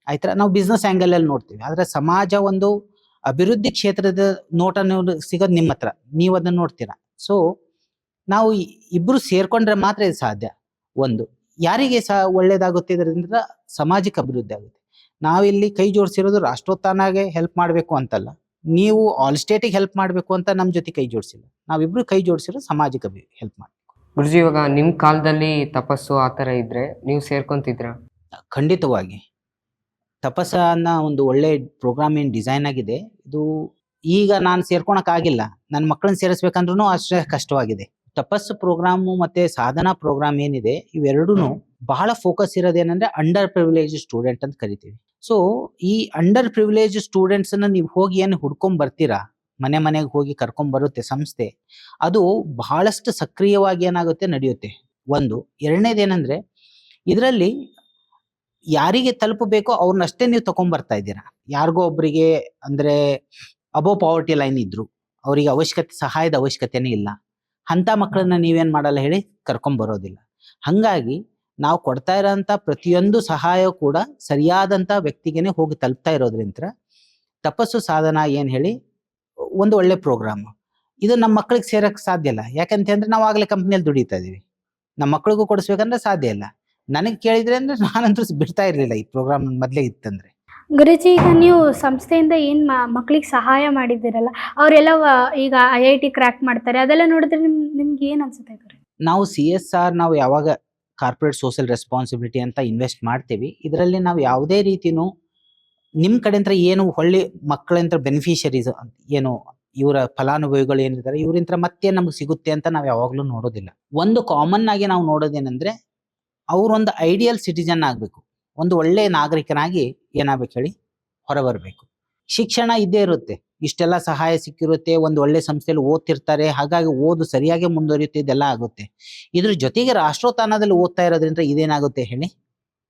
ಆಯ್ತಾ, ನಾವು ಬಿಸ್ನೆಸ್ ಆಂಗಲ್ ಅಲ್ಲಿ ನೋಡ್ತೀವಿ. ಆದ್ರೆ ಸಮಾಜ ಒಂದು ಅಭಿವೃದ್ಧಿ ಕ್ಷೇತ್ರದ ನೋಟ ಸಿಗೋದು ನಿಮ್ಮ ಹತ್ರ, ನೀವು ಅದನ್ನ ನೋಡ್ತೀರಾ. ಸೊ ನಾವು ಇಬ್ರು ಸೇರ್ಕೊಂಡ್ರೆ ಮಾತ್ರ ಇದು ಸಾಧ್ಯ. ಒಂದು ಯಾರಿಗೆ ಒಳ್ಳೇದಾಗುತ್ತೆ, ಇದರಿಂದ ಸಮಾಜಕ್ಕೆ ಅಭಿವೃದ್ಧಿ ಆಗುತ್ತೆ. ನಾವಿಲ್ಲಿ ಕೈ ಜೋಡಿಸಿರೋದು ರಾಷ್ಟ್ರೋತ್ಥಾನಗೆ ಹೆಲ್ಪ್ ಮಾಡ್ಬೇಕು ಅಂತಲ್ಲ, ನೀವು ಆಲ್ ಸ್ಟೇಟಿಗೆ ಹೆಲ್ಪ್ ಮಾಡ್ಬೇಕು ಅಂತ ನಮ್ಮ ಜೊತೆ ಕೈ ಜೋಡಿಸಿಲ್ಲ, ನಾವಿಬ್ರು ಕೈ ಜೋಡಿಸಿರೋ ಸಮಾಜಕ್ಕೆ ಹೆಲ್ಪ್ ಮಾಡ್ಬೇಕು. ಗುರುಜಿ, ಇವಾಗ ನಿಮ್ ಕಾಲದಲ್ಲಿ ತಪಸ್ಸು ಆತರ ಇದ್ರೆ ನೀವು ಸೇರ್ಕೊಂತಿದ್ರ? ಖಂಡಿತವಾಗಿ. ತಪಸ್ಸ ಅನ್ನೋ ಒಂದು ಒಳ್ಳೆ ಪ್ರೋಗ್ರಾಮ್ ಏನ್ ಡಿಸೈನ್ ಆಗಿದೆ, ಇದು ಈಗ ನಾನು ಸೇರ್ಕೊಳಕ್ಕಾಗಿಲ್ಲ, ನನ್ನ ಮಕ್ಕಳನ್ನ ಸೇರಿಸ್ಬೇಕಂದ್ರೂ ಅಷ್ಟೇ ಕಷ್ಟವಾಗಿದೆ. ತಪಸ್ಸು ಪ್ರೋಗ್ರಾಮು ಮತ್ತೆ ಸಾಧನಾ ಪ್ರೋಗ್ರಾಮ್ ಏನಿದೆ ಇವೆರಡೂ ಬಹಳ ಫೋಕಸ್ ಇರೋದೇನಂದ್ರೆ ಅಂಡರ್ ಪ್ರಿವಿಲೇಜ್ ಸ್ಟೂಡೆಂಟ್ ಅಂತ ಕರಿತೀವಿ. ಸೊ ಈ ಅಂಡರ್ ಪ್ರಿವಿಲೇಜ್ ಸ್ಟೂಡೆಂಟ್ಸ್ ಅನ್ನ ನೀವು ಹೋಗಿ ಏನು ಹುಡ್ಕೊಂಡ್ ಬರ್ತೀರಾ, ಮನೆ ಮನೆಗೆ ಹೋಗಿ ಕರ್ಕೊಂಡ್ ಬರುತ್ತೆ ಸಂಸ್ಥೆ, ಅದು ಬಹಳಷ್ಟು ಸಕ್ರಿಯವಾಗಿ ಏನಾಗುತ್ತೆ ನಡೆಯುತ್ತೆ. ಒಂದು ಎರಡನೇದೇನಂದ್ರೆ ಇದರಲ್ಲಿ ಯಾರಿಗೆ ತಲುಪಬೇಕೋ ಅವ್ರನ್ನಷ್ಟೇ ನೀವು ತಗೊಂಡ್ ಬರ್ತಾ ಇದ್ದೀರಾ. ಯಾರಿಗೋ ಒಬ್ಬರಿಗೆ ಅಂದ್ರೆ ಅಬೋ ಪಾವರ್ಟಿ ಲೈನ್ ಇದ್ರು, ಅವರಿಗೆ ಸಹಾಯದ ಅವಶ್ಯಕತೆನೇ ಇಲ್ಲ, ಅಂತ ಮಕ್ಕಳನ್ನ ನೀವೇನ್ ಮಾಡಲ್ಲ ಹೇಳಿ ಕರ್ಕೊಂಡ್ ಬರೋದಿಲ್ಲ. ಹಂಗಾಗಿ ನಾವು ಕೊಡ್ತಾ ಇರೋಂಥ ಪ್ರತಿಯೊಂದು ಸಹಾಯ ಕೂಡ ಸರಿಯಾದಂತ ವ್ಯಕ್ತಿಗೆನೆ ಹೋಗಿ ತಲುಪ್ತಾ ಇರೋದ್ರಿಂದ ತಪಸ್ಸು ಸಾಧನ ಏನ್ ಹೇಳಿ ಒಂದು ಒಳ್ಳೆ ಪ್ರೋಗ್ರಾಮ್. ಇದು ನಮ್ಮ ಮಕ್ಕಳಿಗೆ ಸೇರಕ್ ಸಾಧ್ಯ ಇಲ್ಲ, ಯಾಕಂತಂದ್ರೆ ನಾವು ಆಗ್ಲೇ ಕಂಪ್ನಿಯಲ್ಲಿ ದುಡಿತಾ ಇದೀವಿ, ನಮ್ಮ ಮಕ್ಕಳಿಗೂ ಕೊಡಿಸ್ಬೇಕಂದ್ರೆ ಸಾಧ್ಯ ಇಲ್ಲ. ನನಗೆ ಕೇಳಿದ್ರೆ ಅಂದ್ರೆ ನಾನಂತೂ ಬಿಡ್ತಾ ಇರ್ಲಿಲ್ಲ ಈ ಪ್ರೋಗ್ರಾಮ್ ಮೊದ್ಲೇ ಇತ್ತಂದ್ರೆ. ಗುರುಜಿ, ಈಗ ನೀವು ಸಂಸ್ಥೆಯಿಂದ ಏನು ಮಕ್ಕಳಿಗೆ ಸಹಾಯ ಮಾಡಿದ್ದೀರಲ್ಲ, ಅವರೆಲ್ಲ ಈಗ IIT ಕ್ರ್ಯಾಕ್ ಮಾಡ್ತಾರೆ, ಅದೆಲ್ಲ ನೋಡಿದ್ರೆ ನಿಮ್ಗೆ ಏನು ಅನ್ಸುತ್ತೆ ಗುರು? ನಾವು CSR ನಾವು ಯಾವಾಗ ಕಾರ್ಪೊರೇಟ್ ಸೋಷಿಯಲ್ ರೆಸ್ಪಾನ್ಸಿಬಿಲಿಟಿ ಅಂತ ಇನ್ವೆಸ್ಟ್ ಮಾಡ್ತೀವಿ, ಇದರಲ್ಲಿ ನಾವು ಯಾವುದೇ ರೀತಿನೂ ನಿಮ್ಮ ಕಡೆಯಿಂದ ಏನು ಹೊಳ್ಳಿ ಮಕ್ಕಳಿಂದ ಬೆನಿಫಿಷರೀಸ್ ಏನು ಇವರ ಫಲಾನುಭವಿಗಳು ಏನಿದ್ದಾರೆ ಇವರಿಂದ ಮತ್ತೆ ನಮ್ಗೆ ಸಿಗುತ್ತೆ ಅಂತ ನಾವು ಯಾವಾಗ್ಲೂ ನೋಡೋದಿಲ್ಲ. ಒಂದು ಕಾಮನ್ ಆಗಿ ನಾವು ನೋಡೋದೇನೆಂದ್ರೆ ಅವ್ರೊಂದು ಐಡಿಯಲ್ ಸಿಟಿಜನ್ ಆಗ್ಬೇಕು, ಒಂದು ಒಳ್ಳೆ ನಾಗರಿಕನಾಗಿ ಏನಾಗ್ಬೇಕು ಹೇಳಿ ಹೊರಬರ್ಬೇಕು. ಶಿಕ್ಷಣ ಇದ್ದೇ ಇರುತ್ತೆ, ಇಷ್ಟೆಲ್ಲ ಸಹಾಯ ಸಿಕ್ಕಿರುತ್ತೆ, ಒಂದು ಒಳ್ಳೆ ಸಂಸ್ಥೆಯಲ್ಲಿ ಓದ್ತಿರ್ತಾರೆ, ಹಾಗಾಗಿ ಓದು ಸರಿಯಾಗಿ ಮುಂದುವರಿಯುತ್ತೆ, ಇದೆಲ್ಲ ಆಗುತ್ತೆ. ಇದ್ರ ಜೊತೆಗೆ ರಾಷ್ಟ್ರೋತ್ಥಾನದಲ್ಲಿ ಓದ್ತಾ ಇರೋದ್ರಿಂದ ಇದೇನಾಗುತ್ತೆ ಹೇಳಿ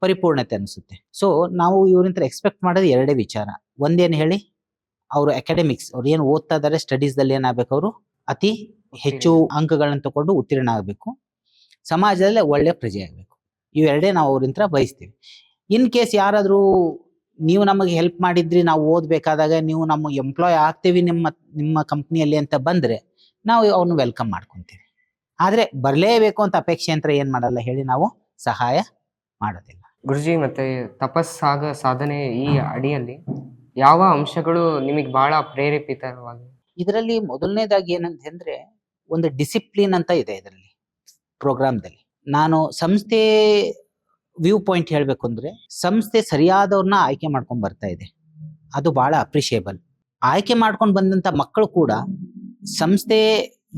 ಪರಿಪೂರ್ಣತೆ ಅನಿಸುತ್ತೆ. ಸೊ ನಾವು ಇವರಿಂದ ಎಕ್ಸ್ಪೆಕ್ಟ್ ಮಾಡೋದು ಎರಡೇ ವಿಚಾರ. ಒಂದೇನು ಹೇಳಿ, ಅವರು ಅಕಾಡೆಮಿಕ್ಸ್ ಅವ್ರು ಏನು ಓದ್ತಾ ಇದಾರೆ ಸ್ಟಡೀಸ್ದಲ್ಲಿ ಏನಾಗಬೇಕು, ಅವರು ಅತಿ ಹೆಚ್ಚು ಅಂಕಗಳನ್ನ ತಗೊಂಡು ಉತ್ತೀರ್ಣ ಆಗಬೇಕು, ಸಮಾಜದಲ್ಲಿ ಒಳ್ಳೆ ಪ್ರಜೆ ಆಗಬೇಕು. ಇವೆರಡೇ ನಾವು ಅವರಿಂದ ಬಯಸ್ತೀವಿ. ಇನ್ ಕೇಸ್ ಯಾರಾದ್ರೂ ನೀವು ನಮಗೆ ಹೆಲ್ಪ್ ಮಾಡಿದ್ರಿ, ನಾವು ಓದ್ಬೇಕಾದಾಗ ನೀವು ನಮ್ಮ ಎಂಪ್ಲಾಯ್ ಆಗ್ತೀವಿ ನಿಮ್ಮ ಕಂಪ್ನಿಯಲ್ಲಿ ಅಂತ ಬಂದ್ರೆ ನಾವು ಅವ್ರನ್ನ ವೆಲ್ಕಮ್ ಮಾಡ್ಕೊಂತೀವಿ. ಆದ್ರೆ ಬರ್ಲೇಬೇಕು ಅಂತ ಅಪೇಕ್ಷೆ ಅಂತ ಏನ್ ಮಾಡಲ್ಲ ಹೇಳಿ, ನಾವು ಸಹಾಯ ಮಾಡೋದಿಲ್ಲ. ಗುರುಜಿ, ಮತ್ತೆ ಸಾಧನೆ ಈ ಅಡಿಯಲ್ಲಿ ಯಾವ ಅಂಶಗಳು ನಿಮಗೆ ಬಹಳ ಪ್ರೇರೇಪಿತವಾಗಿವೆ? ಇದರಲ್ಲಿ ಮೊದಲನೇದಾಗಿ ಏನಂತಂದ್ರೆ ಒಂದು ಡಿಸಿಪ್ಲಿನ್ ಅಂತ ಇದೆ ಇದರಲ್ಲಿ ಪ್ರೋಗ್ರಾಮ್ದಲ್ಲಿ. ನಾನು ಸಂಸ್ಥೆ ವ್ಯೂ ಪಾಯಿಂಟ್ ಹೇಳ್ಬೇಕು ಅಂದ್ರೆ ಸಂಸ್ಥೆ ಸರಿಯಾದವ್ರನ್ನ ಆಯ್ಕೆ ಮಾಡ್ಕೊಂಡ್ ಬರ್ತಾ ಇದೆ, ಅದು ಬಹಳ ಅಪ್ರಿಷಿಯೇಬಲ್. ಆಯ್ಕೆ ಮಾಡ್ಕೊಂಡು ಬಂದಂತ ಮಕ್ಕಳು ಕೂಡ ಸಂಸ್ಥೆ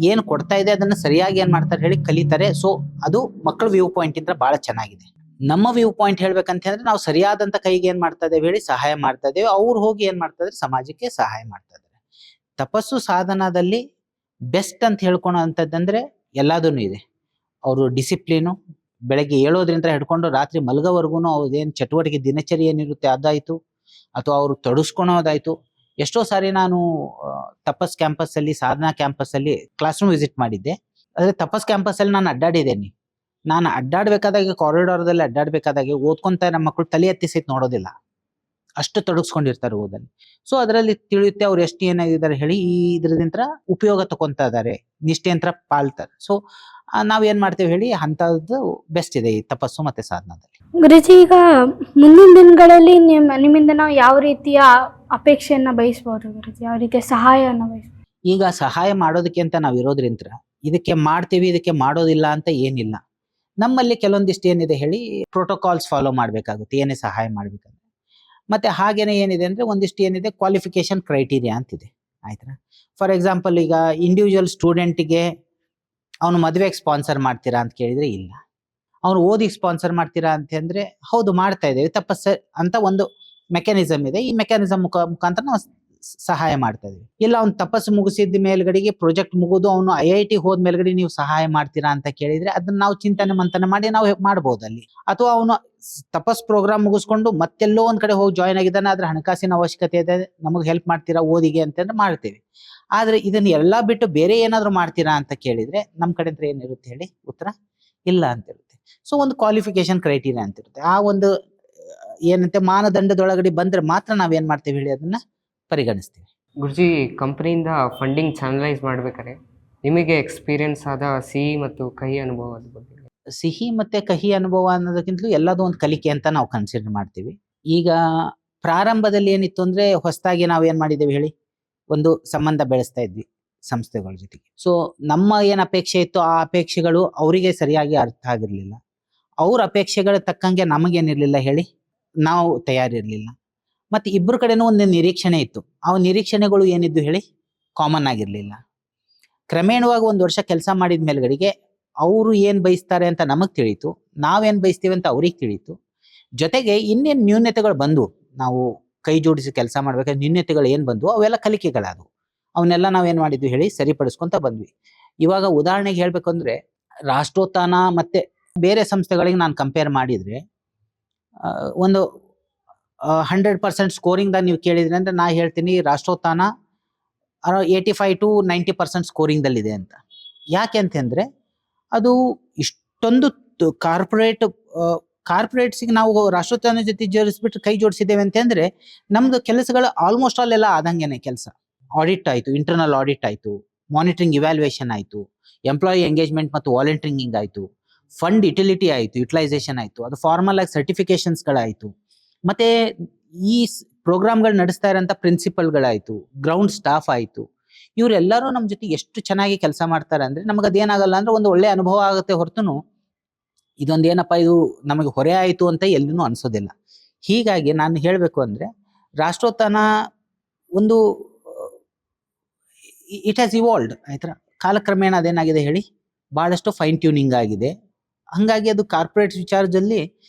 ಏನ್ ಕೊಡ್ತಾ ಇದೆ ಅದನ್ನ ಸರಿಯಾಗಿ ಏನ್ ಮಾಡ್ತಾರೆ ಹೇಳಿ ಕಲಿತಾರೆ. ಸೊ ಅದು ಮಕ್ಕಳ ವ್ಯೂ ಪಾಯಿಂಟ್ ಇಂದ ಬಹಳ ಚೆನ್ನಾಗಿದೆ. ನಮ್ಮ ವ್ಯೂ ಪಾಯಿಂಟ್ ಹೇಳ್ಬೇಕಂತ ಹೇಳಿದ್ರೆ ನಾವು ಸರಿಯಾದಂತ ಕೈಗೆ ಏನ್ ಮಾಡ್ತಾ ಇದ್ದೇವೆ ಹೇಳಿ ಸಹಾಯ ಮಾಡ್ತಾ ಇದ್ದೇವೆ, ಅವ್ರು ಹೋಗಿ ಏನ್ ಮಾಡ್ತಾ ಇದ್ರೆ ಸಮಾಜಕ್ಕೆ ಸಹಾಯ ಮಾಡ್ತಾ ಇದ್ದಾರೆ. ತಪಸ್ಸು ಸಾಧನದಲ್ಲಿ ಬೆಸ್ಟ್ ಅಂತ ಹೇಳ್ಕೊಳೋ ಅಂತದಂದ್ರೆ ಎಲ್ಲದೂ ಇದೆ. ಅವರು ಡಿಸಿಪ್ಲಿನು, ಬೆಳಗ್ಗೆ ಏಳೋದ್ರಿಂದ ಹಿಡ್ಕೊಂಡು ರಾತ್ರಿ ಮಲಗೋವರೆಗೂ ಅವ್ರದೇನು ಚಟುವಟಿಕೆ ದಿನಚರಿ ಏನಿರುತ್ತೆ ಅದಾಯ್ತು, ಅಥವಾ ಅವರು ತೊಡಸ್ಕೊಳೋದಾಯ್ತು. ಎಷ್ಟೋ ಸಾರಿ ನಾನು ತಪಸ್ ಕ್ಯಾಂಪಸ್ ಅಲ್ಲಿ, ಸಾಧನಾ ಕ್ಯಾಂಪಸ್ ಅಲ್ಲಿ ಕ್ಲಾಸ್ ರೂಮ್ ವಿಸಿಟ್ ಮಾಡಿದ್ದೆ. ಆದ್ರೆ ತಪಸ್ ಕ್ಯಾಂಪಸ್ ಅಲ್ಲಿ ನಾನು ಅಡ್ಡಾಡಿದ್ದೇನೆ. ನಾನು ಅಡ್ಡಾಡ್ಬೇಕಾದಾಗ ಕಾರಿಡಾರ್ದಲ್ಲಿ ಅಡ್ಡಾಡ್ಬೇಕಾದಾಗ ಓದ್ಕೊಂತ ನಮ್ಮ ಮಕ್ಕಳು ತಲೆ ಎತ್ತಿ ಸಹಿತ ನೋಡೋದಿಲ್ಲ, ಅಷ್ಟು ತೊಡಗಿಸ್ಕೊಂಡಿರ್ತಾರೆ ಓದಲ್ಲಿ. ಸೊ ಅದರಲ್ಲಿ ತಿಳಿಯುತ್ತೆ ಅವ್ರು ಎಷ್ಟು ಏನಾಗಿದ್ದಾರೆ ಹೇಳಿ ಈ ಇದ್ರದಿಂದ ಉಪಯೋಗ ತಗೊಂತ ಇದಾರೆ, ನಿಷ್ಠೆಯಂತ್ರ ಪಾಲ್ತಾರೆ. ಸೊ ನಾವ್ ಏನ್ ಮಾಡ್ತೇವೆ ಹೇಳಿ ಅಂತದ್ದು ಬೆಸ್ಟ್ ಇದೆ ಈ ತಪಸ್ಸು ಮತ್ತೆ ಸಾಧನದಲ್ಲಿ. ಗುರುಜಿ, ಈಗ ಮುಂದಿನ ದಿನಗಳಲ್ಲಿ ನಿಮ್ಮಿಂದ ನಾವು ಯಾವ ರೀತಿಯ ಅಪೇಕ್ಷೆಯನ್ನ ಬಯಸ್ಬೋದು ಗುರುಜಿ? ಯಾವ ರೀತಿಯ ಸಹಾಯನ ಬಯಸ್ಬೋದು? ಈಗ ಸಹಾಯ ಮಾಡೋದಕ್ಕೆ ಅಂತ ನಾವ್ ಇರೋದ್ರಿಂದ ಇದಕ್ಕೆ ಮಾಡ್ತೀವಿ ಇದಕ್ಕೆ ಮಾಡೋದಿಲ್ಲ ಅಂತ ಏನಿಲ್ಲ. ನಮ್ಮಲ್ಲಿ ಕೆಲವೊಂದಿಷ್ಟು ಏನಿದೆ ಹೇಳಿ ಪ್ರೋಟೋಕಾಲ್ಸ್ ಫಾಲೋ ಮಾಡ್ಬೇಕಾಗುತ್ತೆ ಏನೇ ಸಹಾಯ ಮಾಡ್ಬೇಕಂದ್ರೆ. ಮತ್ತೆ ಹಾಗೇನೆ ಏನಿದೆ ಅಂದ್ರೆ ಒಂದಿಷ್ಟು ಏನಿದೆ ಕ್ವಾಲಿಫಿಕೇಶನ್ ಕ್ರೈಟೀರಿಯಾ ಅಂತಿದೆ, ಆಯ್ತಾ? ಫಾರ್ ಎಕ್ಸಾಂಪಲ್ ಈಗ ಇಂಡಿವಿಜುವಲ್ ಸ್ಟೂಡೆಂಟ್ಗೆ ಅವನು ಮದುವೆಗೆ ಸ್ಪಾನ್ಸರ್ ಮಾಡ್ತೀರಾ ಅಂತ ಕೇಳಿದ್ರೆ ಇಲ್ಲ, ಅವ್ನು ಓದಿಗೆ ಸ್ಪಾನ್ಸರ್ ಮಾಡ್ತೀರಾ ಅಂತ ಅಂದ್ರೆ ಹೌದು ಮಾಡ್ತಾ ಇದ್ದೇವೆ, ತಪಸ್ಸ ಅಂತ ಒಂದು ಮೆಕ್ಯಾನಿಸಮ್ ಇದೆ, ಈ ಮೆಕ್ಯಾನಿಸಮ್ ಮುಖಾಂತರ ನಾವು ಸಹಾಯ ಮಾಡ್ತಾ ಇದೀವಿ. ಇಲ್ಲ ಅವ್ನು ತಪಸ್ಸು ಮುಗಿಸಿದ ಮೇಲ್ಗಡೆಗೆ ಪ್ರಾಜೆಕ್ಟ್ ಮುಗಿದು ಅವನು IIT ಹೋದ ಮೇಲ್ಗಡೆ ನೀವು ಸಹಾಯ ಮಾಡ್ತೀರಾ ಅಂತ ಕೇಳಿದ್ರೆ ಅದನ್ನ ನಾವು ಚಿಂತನೆ ಮಂಥನ ಮಾಡಿ ನಾವು ಮಾಡ್ಬೋದು ಅಲ್ಲಿ. ಅಥವಾ ಅವನು ತಪಸ್ ಪ್ರೋಗ್ರಾಮ್ ಮುಗಿಸ್ಕೊಂಡು ಮತ್ತೆಲ್ಲೋ ಒಂದ್ ಕಡೆ ಹೋಗಿ ಜಾಯ್ನ್ ಆಗಿದ್ದಾನೆ, ಆದ್ರೆ ಹಣಕಾಸಿನ ಅವಶ್ಯಕತೆ ಇದೆ, ನಮಗೆ ಹೆಲ್ಪ್ ಮಾಡ್ತೀರಾ ಓದಿಗೆ ಅಂತಂದ್ರೆ ಮಾಡ್ತೇವೆ. ಆದ್ರೆ ಇದನ್ನ ಎಲ್ಲಾ ಬಿಟ್ಟು ಬೇರೆ ಏನಾದ್ರು ಮಾಡ್ತೀರಾ ಅಂತ ಕೇಳಿದ್ರೆ ನಮ್ ಕಡೆ ಏನಿರುತ್ತೆ ಹೇಳಿ ಉತ್ತರ ಇಲ್ಲ ಅಂತ ಇರುತ್ತೆ. ಸೊ ಒಂದು ಕ್ವಾಲಿಫಿಕೇಶನ್ ಕ್ರೈಟೀರಿಯಾ ಅಂತ ಇರುತ್ತೆ. ಆ ಒಂದು ಏನಂತೆ ಮಾನದಂಡದೊಳಗಡೆ ಬಂದ್ರೆ ಮಾತ್ರ ನಾವೇನ್ ಮಾಡ್ತೇವೆ ಹೇಳಿ ಅದನ್ನ ಪರಿಗಣಿಸ್ತೀವಿ. ಗುರುಜಿ, ಕಂಪನಿಯಿಂದ ಫಂಡಿಂಗ್ ಚಾನಲೈಸ್ ಮಾಡ್ಬೇಕಾದ್ರೆ ನಿಮಗೆ ಎಕ್ಸ್ಪೀರಿಯನ್ಸ್ ಆದ ಸಿಹಿ ಮತ್ತು ಕಹಿ ಅನುಭವದ ಬಗ್ಗೆ? ಸಿಹಿ ಮತ್ತೆ ಕಹಿ ಅನುಭವ ಅನ್ನೋದಕ್ಕಿಂತಲೂ ಎಲ್ಲದೂ ಒಂದು ಕಲಿಕೆ ಅಂತ ನಾವು ಕನ್ಸಿಡರ್ ಮಾಡ್ತೀವಿ. ಈಗ ಪ್ರಾರಂಭದಲ್ಲಿ ಏನಿತ್ತು ಅಂದ್ರೆ ಹೊಸದಾಗಿ ನಾವ್ ಏನ್ ಮಾಡಿದ್ದೇವೆ ಹೇಳಿ ಒಂದು ಸಂಬಂಧ ಬೆಳೆಸ್ತಾ ಇದ್ವಿ ಸಂಸ್ಥೆಗಳ ಜೊತೆಗೆ. ಸೊ ನಮ್ಮ ಏನ್ ಅಪೇಕ್ಷೆ ಇತ್ತು ಆ ಅಪೇಕ್ಷೆಗಳು ಅವರಿಗೆ ಸರಿಯಾಗಿ ಅರ್ಥ ಆಗಿರ್ಲಿಲ್ಲ, ಅವ್ರ ಅಪೇಕ್ಷೆಗಳ ತಕ್ಕಂಗೆ ನಮಗೇನಿರ್ಲಿಲ್ಲ ಹೇಳಿ ನಾವು ತಯಾರಿರ್ಲಿಲ್ಲ. ಮತ್ತೆ ಇಬ್ಬರ ಕಡೆನೂ ಒಂದು ನಿರೀಕ್ಷಣೆ ಇತ್ತು. ಆ ನಿರೀಕ್ಷಣೆಗಳು ಏನಿದ್ದು ಹೇಳಿ ಕಾಮನ್ ಆಗಿರ್ಲಿಲ್ಲ. ಕ್ರಮೇಣವಾಗಿ 1 ವರ್ಷ ಕೆಲಸ ಮಾಡಿದ ಮೇಲ್ಗಡೆಗೆ ಅವರು ಏನ್ ಬಯಸ್ತಾರೆ ಅಂತ ನಮಗ್ ತಿಳಿತು, ನಾವೇನ್ ಬಯಸ್ತೀವಿ ಅಂತ ಅವ್ರಿಗೆ ತಿಳಿತು. ಜೊತೆಗೆ ಇನ್ನೇನ್ ನ್ಯೂನ್ಯತೆಗಳು ಬಂದು, ನಾವು ಕೈ ಜೋಡಿಸಿ ಕೆಲಸ ಮಾಡ್ಬೇಕಾದ್ರೆ ನ್ಯೂನ್ಯತೆಗಳು ಏನ್ ಬಂದು ಅವೆಲ್ಲ ಕಲಿಕೆಗಳಾದವು. ಅವನ್ನೆಲ್ಲ ನಾವೇನ್ ಮಾಡಿದ್ವಿ ಹೇಳಿ ಸರಿಪಡಿಸ್ಕೊಂತ ಬಂದ್ವಿ. ಇವಾಗ ಉದಾಹರಣೆಗೆ ಹೇಳ್ಬೇಕು ಅಂದ್ರೆ ರಾಷ್ಟ್ರೋತ್ಥಾನ ಮತ್ತೆ ಬೇರೆ ಸಂಸ್ಥೆಗಳಿಗೆ ನಾನು ಕಂಪೇರ್ ಮಾಡಿದ್ರೆ ಒಂದು 100% ಸ್ಕೋರಿಂಗ್ ದಾಗ ನೀವು ಕೇಳಿದ್ರಿ ಅಂದ್ರೆ ನಾ ಹೇಳ್ತೀನಿ ರಾಷ್ಟ್ರೋತ್ಥಾನ 85 to 90% ಸ್ಕೋರಿಂಗ್ ದಲ್ಲಿದೆ ಅಂತ. ಯಾಕೆ ಅಂತಂದ್ರೆ ಅದು ಇಷ್ಟೊಂದು ಕಾರ್ಪೊರೇಟ್ಸ್ಗೆ ನಾವು ರಾಷ್ಟ್ರೋತ್ಥಾನ ಜೊತೆ ಜೋಡಿಸ್ಬಿಟ್ಟು ಕೈ ಜೋಡಿಸಿದ್ದೇವೆ ಅಂತಂದ್ರೆ ನಮ್ದು ಕೆಲಸಗಳು ಆಲ್ಮೋಸ್ಟ್ ಆಲ್ ಎಲ್ಲ ಆದಂಗೆನೆ. ಕೆಲಸ ಆಡಿಟ್ ಆಯ್ತು, ಇಂಟರ್ನಲ್ ಆಡಿಟ್ ಆಯ್ತು, ಮಾನಿಟರಿಂಗ್ ಇವ್ಯಾಲ್ಯೂಯೇಷನ್ ಆಯ್ತು, ಎಂಪ್ಲಾಯಿ ಎಂಗೇಜ್ಮೆಂಟ್ ಮತ್ತು ವಾಲಂಟಿಯರಿಂಗ್ ಆಯ್ತು, ಫಂಡ್ ಯುಟಿಲಿಟಿ ಆಯ್ತು, ಯುಟಿಲೈಸೇಷನ್ ಆಯ್ತು, ಅದು ಫಾರ್ಮಲ್ ಆಗಿ ಸರ್ಟಿಫಿಕೇಶನ್ಸ್ಗಳಾಯ್ತು, ಮತ್ತೆ ಈ ಪ್ರೋಗ್ರಾಮ್ಗಳು ನಡೆಸ್ತಾ ಇರೋಂಥ ಪ್ರಿನ್ಸಿಪಲ್ಗಳಾಯ್ತು, ಗ್ರೌಂಡ್ ಸ್ಟಾಫ್ ಆಯ್ತು. ಇವರೆಲ್ಲರೂ ನಮ್ಮ ಜೊತೆ ಎಷ್ಟು ಚೆನ್ನಾಗಿ ಕೆಲಸ ಮಾಡ್ತಾರೆ ಅಂದ್ರೆ ನಮಗೆ ಅದೇನಾಗಲ್ಲ ಅಂದ್ರೆ ಒಂದು ಒಳ್ಳೆ ಅನುಭವ ಆಗುತ್ತೆ ಹೊರತುನು ಇದೊಂದೇನಪ್ಪ ಇದು ನಮಗೆ ಹೊರೆ ಆಯ್ತು ಅಂತ ಎಲ್ಲಿನೂ ಅನ್ಸೋದಿಲ್ಲ. ಹೀಗಾಗಿ ನಾನು ಹೇಳ್ಬೇಕು ಅಂದ್ರೆ ರಾಷ್ಟ್ರೋತ್ಥಾನ ಒಂದು ಇಟ್ ಹ್ಯಾಸ್ ಇವಾಲ್ವ್ಡ್ ಆಯ್ತಾ. ಕಾಲಕ್ರಮೇಣ ಅದೇನಾಗಿದೆ ಹೇಳಿ ಬಹಳಷ್ಟು ಫೈನ್ ಟ್ಯೂನಿಂಗ್ ಆಗಿದೆ. ಹಂಗಾಗಿ ಅದು ಕಾರ್ಪೊರೇಟ್ ವಿಚಾರದಲ್ಲಿ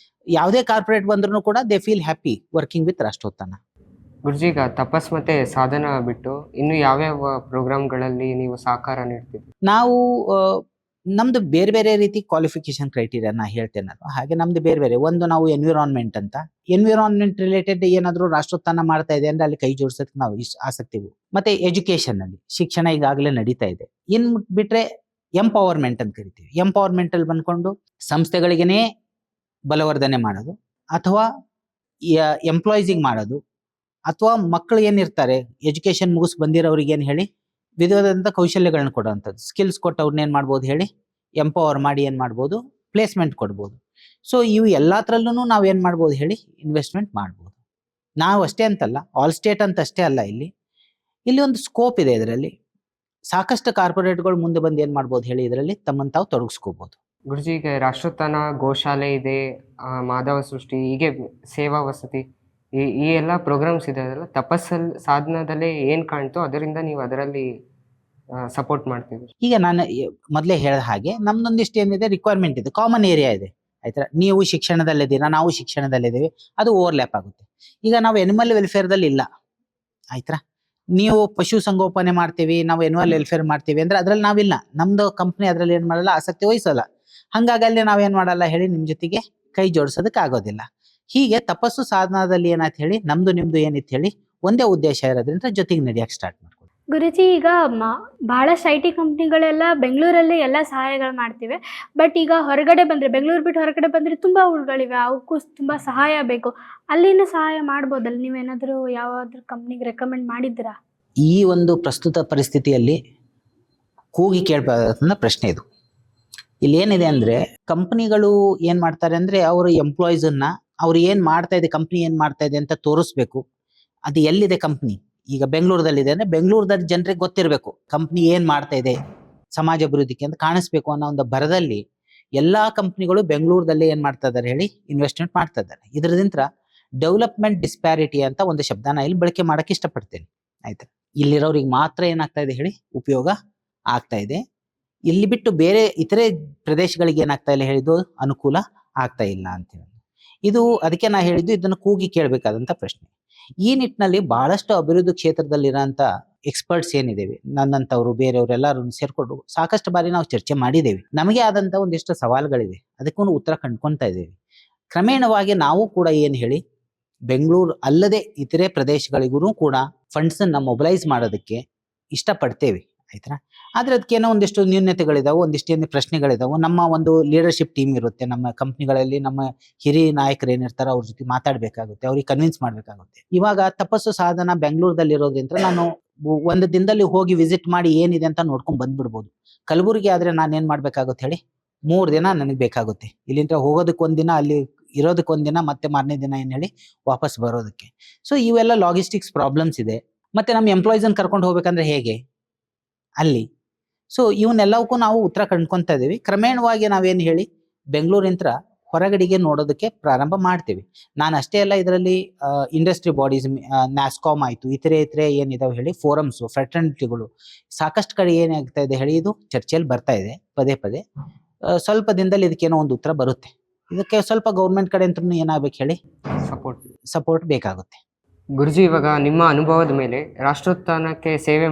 ಯಾವುದೇ ಕಾರ್ಪೊರೇಟ್ ಬಂದ್ರೂ ಕೂಡ they feel happy working with Rashtrotthana. Guruji, ಈಗ ತಪಸ್ ಮತ್ತೆ ಸಾಧನ ಬಿಟ್ಟು ಇನ್ನು ಯಾವ್ಯಾವ ಪ್ರೋಗ್ರಾಮ್ಗಳಲ್ಲಿ ನೀವು ಸಹಕಾರ ನೀಡ್ತಿದ್ರಿ? ನಾವು ನಮ್ದು ಬೇರೆ ಬೇರೆ ರೀತಿ ಕ್ವಾಲಿಫಿಕೇಶನ್ ಕ್ರೈಟೀರಿಯಾ ನಾ ಹೇಳ್ತೇನೆ ನಾನು. ಹಾಗೆ ನಮ್ದು ಬೇರೆ ಬೇರೆ ಒಂದು ನಾವು ಎನ್ವಿರಾನ್ಮೆಂಟ್ ಅಂತ, ಎನ್ವಿರಾನ್ಮೆಂಟ್ ರಿಲೇಟೆಡ್ ಏನಾದ್ರು ರಾಷ್ಟ್ರೋತ್ಥಾನ ಮಾಡ್ತಾ ಇದೆ ಅಂದ್ರೆ ಅಲ್ಲಿ ಕೈ ಜೋಡಿಸೋದಕ್ಕೆ ನಾವು ಆಸಕ್ತಿ. ಮತ್ತೆ ಎಜುಕೇಶನ್ ಅಲ್ಲಿ ಶಿಕ್ಷಣ ಈಗಾಗಲೇ ನಡೀತಾ ಇದೆ. ಇನ್ ಬಿಟ್ರೆ ಎಂಪವರ್ಮೆಂಟ್ ಅಂತ ಕರಿತೀವಿ. ಎಂಪವರ್ಮೆಂಟ್ ಅಲ್ಲಿ ಬಂದ್ಕೊಂಡು ಸಂಸ್ಥೆಗಳಿಗೇನೆ ಬಲವರ್ಧನೆ ಮಾಡೋದು, ಅಥವಾ ಎಂಪ್ಲಾಯೀಸಿಗೆ ಮಾಡೋದು, ಅಥವಾ ಮಕ್ಕಳು ಏನಿರ್ತಾರೆ ಎಜುಕೇಶನ್ ಮುಗಿಸ್ ಬಂದಿರೋರಿಗೆ ಏನ್ ಹೇಳಿ ವಿಧವಾದಂಥ ಕೌಶಲ್ಯಗಳನ್ನ ಕೊಡುವಂಥದ್ದು, ಸ್ಕಿಲ್ಸ್ ಕೊಟ್ಟು ಅವ್ರನ್ನ ಏನ್ ಮಾಡ್ಬೋದು ಹೇಳಿ ಎಂಪವರ್ ಮಾಡಿ ಏನ್ ಮಾಡ್ಬೋದು ಪ್ಲೇಸ್ಮೆಂಟ್ ಕೊಡ್ಬೋದು. ಸೊ ಇವು ಎಲ್ಲಾತ್ರಲ್ಲೂ ನಾವ್ ಏನ್ ಮಾಡ್ಬೋದು ಹೇಳಿ ಇನ್ವೆಸ್ಟ್ಮೆಂಟ್ ಮಾಡ್ಬೋದು. ನಾವು ಅಷ್ಟೇ ಅಂತಲ್ಲ, ಆಲ್ ಸ್ಟೇಟ್ ಅಂತ ಅಷ್ಟೇ ಅಲ್ಲ, ಇಲ್ಲಿ ಒಂದು ಸ್ಕೋಪ್ ಇದೆ. ಇದರಲ್ಲಿ ಸಾಕಷ್ಟು ಕಾರ್ಪೊರೇಟ್ಗಳು ಮುಂದೆ ಬಂದು ಏನ್ ಮಾಡ್ಬೋದು ಹೇಳಿ ಇದರಲ್ಲಿ ತಮ್ಮನ್ನು ತಾವು ತೊಡಗಿಸ್ಕೋಬಹುದು. ಗುರುಜಿ, ಈಗ ರಾಷ್ಟ್ರೋತ್ಥಾನ ಗೋಶಾಲೆ ಇದೆ, ಮಾಧವ ಸೃಷ್ಟಿ, ಹೀಗೆ ಸೇವಾ ವಸತಿ, ಈ ಎಲ್ಲ ಪ್ರೋಗ್ರಾಮ್ಸ್ ಇದೆ. ಅದೆಲ್ಲ ತಪಸ್ಸಲ್ಲಿ ಸಾಧನದಲ್ಲೇ ಏನ್ ಕಾಣ್ತೋ ಅದರಿಂದ ನೀವು ಅದರಲ್ಲಿ ಸಪೋರ್ಟ್ ಮಾಡ್ತೀವಿ. ಈಗ ನಾನು ಮೊದಲೇ ಹೇಳಿದ ಹಾಗೆ ನಮ್ದೊಂದಿಷ್ಟು ಏನಿದೆ ರಿಕ್ವೈರ್ಮೆಂಟ್ ಇದೆ, ಕಾಮನ್ ಏರಿಯಾ ಇದೆ ಆಯ್ತಾ. ನೀವು ಶಿಕ್ಷಣದಲ್ಲಿದ್ದೀರಾ, ನಾವು ಶಿಕ್ಷಣದಲ್ಲಿದ್ದೀವಿ, ಅದು ಓವರ್ಲ್ಯಾಪ್ ಆಗುತ್ತೆ. ಈಗ ನಾವು ಎನಿಮಲ್ ವೆಲ್ಫೇರ್ದಲ್ಲಿ ಇಲ್ಲ ಆಯ್ತಾ. ನೀವು ಪಶು ಸಂಗೋಪನೆ ಮಾಡ್ತೀವಿ, ನಾವು ಎನಿಮಲ್ ವೆಲ್ಫೇರ್ ಮಾಡ್ತೀವಿ ಅಂದ್ರೆ ಅದ್ರಲ್ಲಿ ನಾವಿಲ್ಲ, ನಮ್ದು ಕಂಪ್ನಿ ಅದ್ರಲ್ಲಿ ಏನ್ ಮಾಡಲ್ಲ, ಆಸಕ್ತಿ ವಹಿಸಲ್ಲ. ಹಂಗಾಗಿ ಅಲ್ಲಿ ನಾವೇನ್ ಮಾಡಲ್ಲ ಹೇಳಿ ನಿಮ್ ಜೊತೆಗೆ ಕೈ ಜೋಡಿಸೋದಕ್ಕೆ ಆಗೋದಿಲ್ಲ. ಹೀಗೆ ತಪಸ್ಸು ಸಾಧನದಲ್ಲಿ ಏನಾಯ್ತು ಹೇಳಿ ನಮ್ದು ನಿಮ್ದು ಏನಿತ್ತು ಹೇಳಿ ಒಂದೇ ಉದ್ದೇಶ ಇರೋದ್ರಿಂದ ಜೊತೆಗೆ ನಡೆಯಕ್ಕೆ ಸ್ಟಾರ್ಟ್ ಮಾಡ್ಕೊಳ್ಳಿ. ಗುರುಜಿ, ಈಗ ಬಹಳಷ್ಟು IT ಕಂಪ್ನಿಗಳೆಲ್ಲ ಬೆಂಗಳೂರಲ್ಲಿ ಎಲ್ಲ ಸಹಾಯಗಳು ಮಾಡ್ತಿವೆ. ಬಟ್ ಈಗ ಹೊರಗಡೆ ಬಂದರೆ, ಬೆಂಗಳೂರು ಬಿಟ್ಟು ಹೊರಗಡೆ ಬಂದರೆ ತುಂಬ ಊರುಗಳಿವೆ, ಅವಕ್ಕೂ ತುಂಬ ಸಹಾಯ ಬೇಕು. ಅಲ್ಲಿನೂ ಸಹಾಯ ಮಾಡ್ಬೋದಲ್ಲ? ನೀವೇನಾದರೂ ಯಾವಾದ್ರೂ ಕಂಪ್ನಿಗೆ ರೆಕಮೆಂಡ್ ಮಾಡಿದ್ದೀರಾ? ಈ ಒಂದು ಪ್ರಸ್ತುತ ಪರಿಸ್ಥಿತಿಯಲ್ಲಿ ಕೂಗಿ ಕೇಳಬೇಕಾದ ಪ್ರಶ್ನೆ ಇದು. ಇಲ್ಲಿ ಏನಿದೆ ಅಂದ್ರೆ ಕಂಪ್ನಿಗಳು ಏನ್ ಮಾಡ್ತಾರೆ ಅಂದ್ರೆ ಅವರು ಎಂಪ್ಲಾಯೀಸನ್ನ ಅವ್ರು ಏನ್ ಮಾಡ್ತಾ ಇದೆ, ಕಂಪ್ನಿ ಏನ್ ಮಾಡ್ತಾ ಇದೆ ಅಂತ ತೋರಿಸ್ಬೇಕು. ಅದು ಎಲ್ಲಿದೆ ಕಂಪ್ನಿ, ಈಗ ಬೆಂಗಳೂರದಲ್ಲಿದೆ ಅಂದ್ರೆ ಬೆಂಗಳೂರದಲ್ಲಿ ಜನರಿಗೆ ಗೊತ್ತಿರಬೇಕು ಕಂಪ್ನಿ ಏನ್ ಮಾಡ್ತಾ ಇದೆ ಸಮಾಜ ಅಭಿವೃದ್ಧಿಗೆ ಅಂತ ಕಾಣಿಸ್ಬೇಕು ಅನ್ನೋ ಒಂದು ಭರದಲ್ಲಿ ಎಲ್ಲಾ ಕಂಪ್ನಿಗಳು ಬೆಂಗಳೂರದಲ್ಲಿ ಏನ್ ಮಾಡ್ತಾ ಇದಾರೆ ಹೇಳಿ ಇನ್ವೆಸ್ಟ್ಮೆಂಟ್ ಮಾಡ್ತಾ ಇದ್ದಾರೆ. ಇದರಿಂದ ಡೆವಲಪ್ಮೆಂಟ್ ಡಿಸ್ಪ್ಯಾರಿಟಿ ಅಂತ ಒಂದು ಶಬ್ದನ ಇಲ್ಲಿ ಬಳಕೆ ಮಾಡಕ್ಕೆ ಇಷ್ಟಪಡ್ತೇನೆ ಆಯ್ತಾ. ಇಲ್ಲಿರೋರಿಗೆ ಮಾತ್ರ ಏನಾಗ್ತಾ ಇದೆ ಹೇಳಿ ಉಪಯೋಗ ಆಗ್ತಾ ಇದೆ, ಇಲ್ಲಿ ಬಿಟ್ಟು ಬೇರೆ ಇತರೆ ಪ್ರದೇಶಗಳಿಗೆ ಏನಾಗ್ತಾ ಇಲ್ಲ ಹೇಳಿದ್ದು ಅನುಕೂಲ ಆಗ್ತಾ ಇಲ್ಲ ಅಂತ ಹೇಳಿ. ಇದು ಅದಕ್ಕೆ ನಾ ಹೇಳಿದ್ದು ಇದನ್ನು ಕೂಗಿ ಕೇಳಬೇಕಾದಂತ ಪ್ರಶ್ನೆ. ಈ ನಿಟ್ಟಿನಲ್ಲಿ ಬಹಳಷ್ಟು ಅಭಿವೃದ್ಧಿ ಕ್ಷೇತ್ರದಲ್ಲಿರೋಂಥ ಎಕ್ಸ್ಪರ್ಟ್ಸ್ ಏನಿದ್ದೇವೆ, ನನ್ನಂತವ್ರು ಬೇರೆಯವರೆಲ್ಲರೂ ಸೇರ್ಕೊಂಡು ಸಾಕಷ್ಟು ಬಾರಿ ನಾವು ಚರ್ಚೆ ಮಾಡಿದ್ದೇವೆ. ನಮಗೆ ಆದಂತ ಒಂದಿಷ್ಟು ಸವಾಲುಗಳಿದೆ, ಅದಕ್ಕೂ ಉತ್ತರ ಕಂಡ್ಕೊಂತಾ ಇದ್ದೇವೆ. ಕ್ರಮೇಣವಾಗಿ ನಾವು ಕೂಡ ಏನ್ ಹೇಳಿ ಬೆಂಗಳೂರು ಅಲ್ಲದೆ ಇತರೆ ಪ್ರದೇಶಗಳಿಗೂ ಕೂಡ ಫಂಡ್ಸ್ ಅನ್ನ ಮೊಬಿಲೈಸ್ ಮಾಡೋದಕ್ಕೆ ಇಷ್ಟಪಡ್ತೇವೆ ಆಯ್ತಾ. ಆದ್ರೆ ಅದಕ್ಕೇನೋ ಒಂದಿಷ್ಟು ನ್ಯೂನ್ಯತೆಗಳಿದಾವೆ, ಒಂದಿಷ್ಟು ಪ್ರಶ್ನೆಗಳಿದಾವೆ. ನಮ್ಮ ಒಂದು ಲೀಡರ್ಶಿಪ್ ಟೀಮ್ ಇರುತ್ತೆ ನಮ್ಮ ಕಂಪ್ನಿಗಳಲ್ಲಿ, ನಮ್ಮ ಹಿರಿಯ ನಾಯಕರು ಏನಿರ್ತಾರೋ ಅವ್ರ ಜೊತೆ ಮಾತಾಡ್ಬೇಕಾಗುತ್ತೆ, ಅವ್ರಿಗೆ ಕನ್ವಿನ್ಸ್ ಮಾಡ್ಬೇಕಾಗುತ್ತೆ. ಇವಾಗ ತಪಸ್ಸು ಸಾಧನ ಬೆಂಗಳೂರದಲ್ಲಿ ಇರೋದ್ರಿಂದ ನಾನು ಒಂದು ದಿನದಲ್ಲಿ ಹೋಗಿ ವಿಸಿಟ್ ಮಾಡಿ ಏನಿದೆ ಅಂತ ನೋಡ್ಕೊಂಡ್ ಬಂದ್ಬಿಡ್ಬೋದು. ಕಲಬುರಗಿ ಆದ್ರೆ ನಾನು ಏನ್ ಮಾಡ್ಬೇಕಾಗುತ್ತೆ ಹೇಳಿ 3 ದಿನ ನನಗೆ ಬೇಕಾಗುತ್ತೆ. ಇಲ್ಲಿಂದ ಹೋಗೋದಕ್ಕೆ ಒಂದಿನ, ಅಲ್ಲಿ ಇರೋದಕ್ಕೆ ಒಂದಿನ, ಮತ್ತೆ ಮಾರನೇ ದಿನ ಏನ್ ಹೇಳಿ ವಾಪಸ್ ಬರೋದಕ್ಕೆ. ಸೊ ಇವೆಲ್ಲ ಲಾಜಿಸ್ಟಿಕ್ಸ್ ಪ್ರಾಬ್ಲಮ್ಸ್ ಇದೆ. ಮತ್ತೆ ನಮ್ಮ ಎಂಪ್ಲಾಯೀಸ್ ಅನ್ನು ಕರ್ಕೊಂಡು ಹೋಗ್ಬೇಕಂದ್ರೆ ಹೇಗೆ ಅಲ್ಲಿ. ಸೊ ಇವನ್ನೆಲ್ಲವಕ್ಕೂ ನಾವು ಉತ್ತರ ಕಂಡ್ಕೊಂತ ಇದೀವಿ. ಕ್ರಮೇಣವಾಗಿ ನಾವೇನ್ ಹೇಳಿ ಬೆಂಗಳೂರಿಂತ್ರ ಹೊರಗಡೆಗೆ ನೋಡೋದಕ್ಕೆ ಪ್ರಾರಂಭ ಮಾಡ್ತೀವಿ. ನಾನು ಅಷ್ಟೇ ಅಲ್ಲ, ಇದರಲ್ಲಿ ಇಂಡಸ್ಟ್ರಿ ಬಾಡೀಸ್, ನ್ಯಾಸ್ಕಾಮ್ ಆಯಿತು, ಇತರೆ ಏನಿದಾವೆ ಹೇಳಿ ಫೋರಮ್ಸು, ಫ್ರೆಟರ್ನಿಟಿಗಳು ಸಾಕಷ್ಟು ಕಡೆ ಏನಾಗ್ತಾ ಇದೆ ಹೇಳಿ ಇದು ಚರ್ಚೆಯಲ್ಲಿ ಬರ್ತಾ ಇದೆ ಪದೇ ಪದೇ. ಸ್ವಲ್ಪ ದಿನದಲ್ಲಿ ಇದಕ್ಕೇನೋ ಒಂದು ಉತ್ತರ ಬರುತ್ತೆ. ಇದಕ್ಕೆ ಸ್ವಲ್ಪ ಗೌರ್ಮೆಂಟ್ ಕಡೆ ಅಂತ ಏನಾಗಬೇಕು ಹೇಳಿ ಸಪೋರ್ಟ್ ಬೇಕಾಗುತ್ತೆ. ಗುರುಜಿ, ಇವಾಗ ನಿಮ್ಮ ಅನುಭವದ ಮೇಲೆ ರಾಷ್ಟ್ರೋತ್ಥಾನಕ್ಕೆ ಸೇವೆ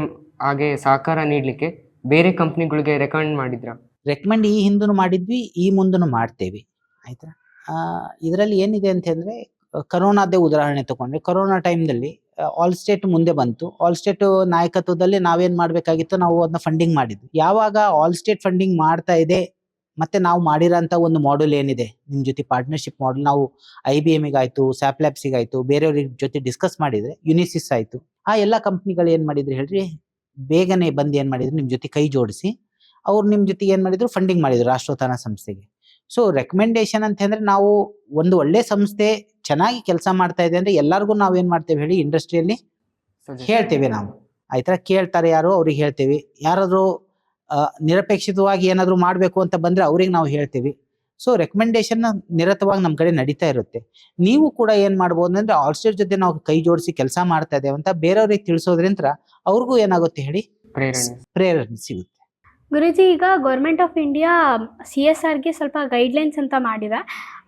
ಹಾಗೆ ಸಹಕಾರ ನೀಡಲಿಕ್ಕೆ ಬೇರೆ ಕಂಪ್ನಿಗಳಿಗೆ ರೆಕಮೆಂಡ್ ಮಾಡಿದ್ರಾ? ರೆಕಮೆಂಡ್ ಈ ಹಿಂದೂ ಮಾಡಿದ್ವಿ, ಈ ಮುಂದೂ ಮಾಡ್ತೇವೆ. ಆಯ್ತಾ? ಇದರಲ್ಲಿ ಏನಿದೆ ಅಂತಂದ್ರೆ, ಕರೋನಾದೇ ಉದಾಹರಣೆ ತಗೊಂಡ್ರೆ, ಕರೋನಾ ಟೈಮ್ನಲ್ಲಿ ಆಲ್ ಸ್ಟೇಟ್ ಮುಂದೆ ಬಂತು. ಆಲ್ ಸ್ಟೇಟ್ ನಾಯಕತ್ವದಲ್ಲಿ ನಾವೇನ್ ಮಾಡ್ಬೇಕಾಗಿತ್ತು, ನಾವು ಅದನ್ನ ಫಂಡಿಂಗ್ ಮಾಡಿದ್ವಿ. ಯಾವಾಗ ಆಲ್ ಸ್ಟೇಟ್ ಫಂಡಿಂಗ್ ಮಾಡ್ತಾ ಇದೆ, ಮತ್ತೆ ನಾವು ಮಾಡಿರೋಂಥ ಒಂದು ಮಾಡೆಲ್ ಏನಿದೆ ನಿಮ್ಮ ಜೊತೆ ಪಾರ್ಟ್ನರ್ಶಿಪ್ ಮಾಡೆಲ್, ನಾವು IBM ಆಯ್ತು, ಸ್ಯಾಪ್ಲ್ಯಾಬ್ಸಿಗೆ ಆಯ್ತು, ಬೇರೆಯವ್ರ ಜೊತೆ ಡಿಸ್ಕಸ್ ಮಾಡಿದ್ರೆ, ಯುನಿಸಿಸ್ ಆಯ್ತು, ಆ ಎಲ್ಲ ಕಂಪ್ನಿಗಳು ಏನ್ ಮಾಡಿದ್ರು ಹೇಳ್ರಿ, ಬೇಗನೆ ಬಂದು ಏನ್ ಮಾಡಿದ್ರು ನಿಮ್ ಜೊತೆ ಕೈ ಜೋಡಿಸಿ ಅವ್ರು ನಿಮ್ ಜೊತೆಗೆ ಏನ್ ಮಾಡಿದ್ರು, ಫಂಡಿಂಗ್ ಮಾಡಿದ್ರು ರಾಷ್ಟ್ರೋತ್ಥಾನ ಸಂಸ್ಥೆಗೆ. ಸೊ ರೆಕಮೆಂಡೇಶನ್ ಅಂತ ಅಂದ್ರೆ, ನಾವು ಒಂದು ಒಳ್ಳೆ ಸಂಸ್ಥೆ ಚೆನ್ನಾಗಿ ಕೆಲಸ ಮಾಡ್ತಾ ಇದೆ ಅಂದ್ರೆ ಎಲ್ಲರಿಗೂ ನಾವ್ ಏನ್ ಮಾಡ್ತೇವೆ ಹೇಳಿ, ಇಂಡಸ್ಟ್ರಿಯಲ್ಲಿ ಹೇಳ್ತೇವೆ ನಾವು. ಆಯ್ತಾ? ಕೇಳ್ತಾರೆ ಯಾರು, ಅವ್ರಿಗೆ ಹೇಳ್ತೇವೆ. ಯಾರಾದ್ರೂ ನಿರಪೇಕ್ಷಿತವಾಗಿ ಏನಾದ್ರು ಮಾಡ್ಬೇಕು ಅಂತ ಬಂದ್ರೆ ಅವ್ರಿಗೆ ನಾವು ಹೇಳ್ತೇವೆ. ಸೊ ರೆಕಮೆಂಡೇಶನ್ ನಿರತವಾಗಿ ನಮ್ ಕಡೆ ನಡೀತಾ ಇರುತ್ತೆ. ನೀವು ಕೂಡ ಏನ್ ಮಾಡ್ಬೋದು ಅಂದ್ರೆ, ಆಲ್ ಸ್ಟೇಟ್ ಜೊತೆ ನಾವು ಕೈ ಜೋಡಿಸಿ ಕೆಲಸ ಮಾಡ್ತಾ ಇದ್ದೇವೆ ಅಂತ ಬೇರೆಯವ್ರಿಗೆ ತಿಳಿಸೋದ್ರಿಂದ ಅವ್ರಿಗೂ ಏನಾಗುತ್ತೆ ಹೇಳಿ, ಪ್ರೇರಣೆ ಸಿಗುತ್ತೆ. ಗುರುಜಿ, ಈಗ ಗೌರ್ಮೆಂಟ್ ಆಫ್ ಇಂಡಿಯಾ CSRಗೆ ಸ್ವಲ್ಪ ಗೈಡ್ಲೈನ್ಸ್ ಅಂತ ಮಾಡಿದೆ.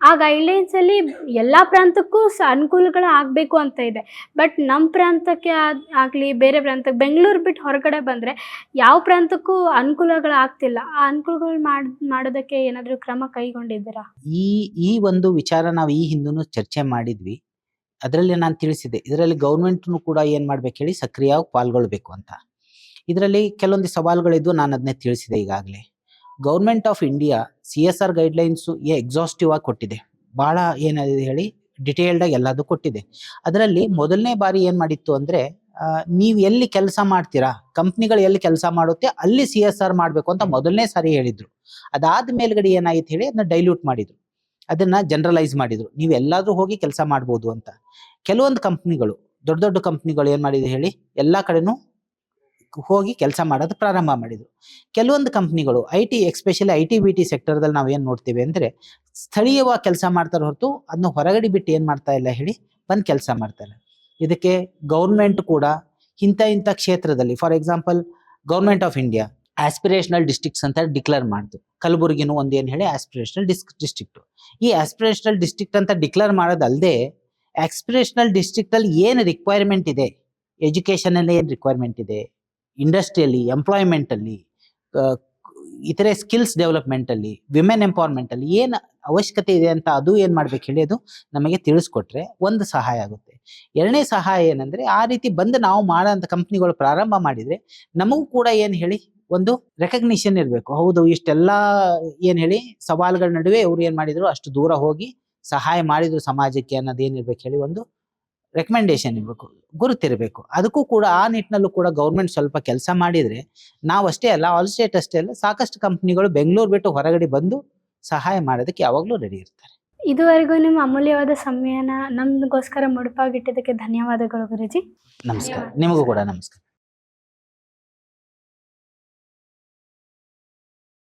ಆ ಗೈಡ್ಲೈನ್ಸಲ್ಲಿ ಎಲ್ಲ ಪ್ರಾಂತಕ್ಕೂ ಅನುಕೂಲಗಳು ಆಗಬೇಕು ಅಂತ ಇದೆ. ಬಟ್ ನಮ್ಮ ಪ್ರಾಂತಕ್ಕೆ ಆಗಲಿ, ಬೇರೆ ಪ್ರಾಂತಕ್ಕೆ, ಬೆಂಗಳೂರು ಬಿಟ್ಟು ಹೊರಗಡೆ ಬಂದರೆ ಯಾವ ಪ್ರಾಂತಕ್ಕೂ ಅನುಕೂಲಗಳು ಆಗ್ತಿಲ್ಲ. ಆ ಅನುಕೂಲಗಳು ಮಾಡೋದಕ್ಕೆ ಏನಾದರೂ ಕ್ರಮ ಕೈಗೊಂಡಿದ್ದೀರಾ? ಈ ಒಂದು ವಿಚಾರ ನಾವು ಈ ಹಿಂದೂ ಚರ್ಚೆ ಮಾಡಿದ್ವಿ. ಅದರಲ್ಲಿ ನಾನು ತಿಳಿಸಿದೆ, ಇದರಲ್ಲಿ ಗೌರ್ಮೆಂಟ್ನು ಕೂಡ ಏನ್ ಮಾಡ್ಬೇಕು ಹೇಳಿ, ಸಕ್ರಿಯವಾಗಿ ಪಾಲ್ಗೊಳ್ಬೇಕು ಅಂತ. ಇದರಲ್ಲಿ ಕೆಲವೊಂದು ಸವಾಲುಗಳಿದ್ದು ನಾನು ಅದನ್ನೇ ತಿಳಿಸಿದೆ ಈಗಾಗಲೇ. Government of India CSR guidelines exhaustive ಆಗಿ ಕೊಟ್ಟಿದೆ. ಬಹಳ ಏನಿದೆ ಹೇಳಿ, ಡಿಟೇಲ್ಡ್ ಆಗಿ ಎಲ್ಲದೂ ಕೊಟ್ಟಿದೆ. ಅದರಲ್ಲಿ ಮೊದಲನೇ ಬಾರಿ ಏನ್ ಮಾಡಿತ್ತು ಅಂದ್ರೆ, ನೀವು ಎಲ್ಲಿ ಕೆಲಸ ಮಾಡ್ತೀರಾ, ಕಂಪ್ನಿಗಳು ಎಲ್ಲಿ ಕೆಲಸ ಮಾಡುತ್ತೆ ಅಲ್ಲಿ CSR ಮಾಡ್ಬೇಕು ಅಂತ ಮೊದಲನೇ ಸಾರಿ ಹೇಳಿದ್ರು. ಅದಾದ ಮೇಲ್ಗಡೆ ಏನಾಗಿತ್ತು ಹೇಳಿ, ಅದನ್ನ ಡೈಲ್ಯೂಟ್ ಮಾಡಿದ್ರು, ಅದನ್ನ ಜನರಲೈಸ್ ಮಾಡಿದ್ರು. ನೀವು ಎಲ್ಲಾದ್ರೂ ಹೋಗಿ ಕೆಲಸ ಮಾಡ್ಬೋದು ಅಂತ. ಕೆಲವೊಂದು ಕಂಪ್ನಿಗಳು, ದೊಡ್ಡ ದೊಡ್ಡ ಕಂಪ್ನಿಗಳು ಏನ್ ಮಾಡಿದ್ರು ಹೇಳಿ, ಎಲ್ಲಾ ಕಡೆನೂ ಹೋಗಿ ಕೆಲಸ ಮಾಡೋದು ಪ್ರಾರಂಭ ಮಾಡಿದ್ರು. ಕೆಲವೊಂದು ಕಂಪ್ನಿಗಳು ಎಸ್ಪೆಷಲಿ IT-BT ಸೆಕ್ಟರ್ದಲ್ಲಿ ನಾವೇನ್ ನೋಡ್ತೀವಿ ಅಂದ್ರೆ, ಸ್ಥಳೀಯವಾಗಿ ಕೆಲಸ ಮಾಡ್ತಾರೆ ಹೊರತು ಅದನ್ನ ಹೊರಗಡೆ ಬಿಟ್ಟು ಏನ್ ಮಾಡ್ತಾ ಇಲ್ಲ ಹೇಳಿ, ಬಂದ್ ಕೆಲಸ ಮಾಡ್ತಾರೆ. ಇದಕ್ಕೆ ಗೌರ್ಮೆಂಟ್ ಕೂಡ ಇಂಥ ಕ್ಷೇತ್ರದಲ್ಲಿ, for example government of India aspirational districts ಅಂತ ಡಿಕ್ಲೇರ್ ಮಾಡ್ತು. ಕಲಬುರಗಿನೂ ಒಂದು ಏನ್ ಹೇಳಿ ಆಸ್ಪಿರೇಷನಲ್ ಡಿಸ್ಟ್ರಿಕ್ಟ್. ಈ ಆಸ್ಪಿರೇಷನಲ್ ಡಿಸ್ಟ್ರಿಕ್ಟ್ ಅಂತ ಡಿಕ್ಲೇರ್ ಮಾಡೋದಲ್ಲದೆ, ಆಸ್ಪಿರೇಷನಲ್ ಡಿಸ್ಟ್ರಿಕ್ಟ್ ಅಲ್ಲಿ ಏನು ರಿಕ್ವೈರ್ಮೆಂಟ್ ಇದೆ, ಎಜುಕೇಶನ್ ಅಲ್ಲಿ ಏನ್ ರಿಕ್ವೈರ್ಮೆಂಟ್ ಇದೆ, ಇಂಡಸ್ಟ್ರಿಯಲ್ಲಿ, ಎಂಪ್ಲಾಯ್ಮೆಂಟ್ ಅಲ್ಲಿ, ಇತರೆ ಸ್ಕಿಲ್ಸ್ ಡೆವಲಪ್ಮೆಂಟ್ ಅಲ್ಲಿ, ವಿಮೆನ್ ಎಂಪವರ್ಮೆಂಟ್ ಅಲ್ಲಿ ಏನು ಅವಶ್ಯಕತೆ ಇದೆ ಅಂತ ಅದು ಏನ್ ಮಾಡ್ಬೇಕು ಹೇಳಿ, ಅದು ನಮಗೆ ತಿಳಿಸ್ಕೊಟ್ರೆ ಒಂದು ಸಹಾಯ ಆಗುತ್ತೆ. ಎರಡನೇ ಸಹಾಯ ಏನಂದ್ರೆ, ಆ ರೀತಿ ಬಂದು ನಾವು ಮಾಡೋಂಥ ಕಂಪ್ನಿಗಳು ಪ್ರಾರಂಭ ಮಾಡಿದ್ರೆ ನಮಗೂ ಕೂಡ ಏನ್ ಹೇಳಿ, ಒಂದು ರೆಕಗ್ನಿಷನ್ ಇರಬೇಕು. ಹೌದು, ಇಷ್ಟೆಲ್ಲಾ ಏನ್ ಹೇಳಿ ಸವಾಲುಗಳ ನಡುವೆ ಅವ್ರು ಏನ್ ಮಾಡಿದ್ರು, ಅಷ್ಟು ದೂರ ಹೋಗಿ ಸಹಾಯ ಮಾಡಿದ್ರು ಸಮಾಜಕ್ಕೆ ಅನ್ನೋದೇನಿರ್ಬೇಕು ಹೇಳಿ, ಒಂದು ರೆಕಮೆಂಡೇಶನ್ ಇರಬೇಕು, ಗುರುತಿರಬೇಕು. ಅದಕ್ಕೂ ಕೂಡ ಆ ನಿಟ್ಟಿನಲ್ಲೂ ಕೂಡ ಗೌರ್ಮೆಂಟ್ ಸ್ವಲ್ಪ ಕೆಲಸ ಮಾಡಿದ್ರೆ, ನಾವು ಅಷ್ಟೇ ಅಲ್ಲ, ಆಲ್ ಸ್ಟೇಟ್ ಅಷ್ಟೇ ಅಲ್ಲ, ಸಾಕಷ್ಟು ಕಂಪ್ನಿಗಳು ಬೆಂಗಳೂರು ಬಿಟ್ಟು ಹೊರಗಡೆ ಬಂದು ಸಹಾಯ ಮಾಡೋದಕ್ಕೆ ಯಾವಾಗಲೂ ರೆಡಿ ಇರ್ತಾರೆ. ಇದುವರೆಗೂ ನಿಮ್ಮ ಅಮೂಲ್ಯವಾದ ಸಮಯನ ನಮಗೋಸ್ಕರ ಮುಡುಪಾಗಿಟ್ಟಿದ್ದಕ್ಕೆ ಧನ್ಯವಾದಗಳು ಗುರುಜಿ. ನಮಸ್ಕಾರ. ನಿಮಗೂ ಕೂಡ ನಮಸ್ಕಾರ.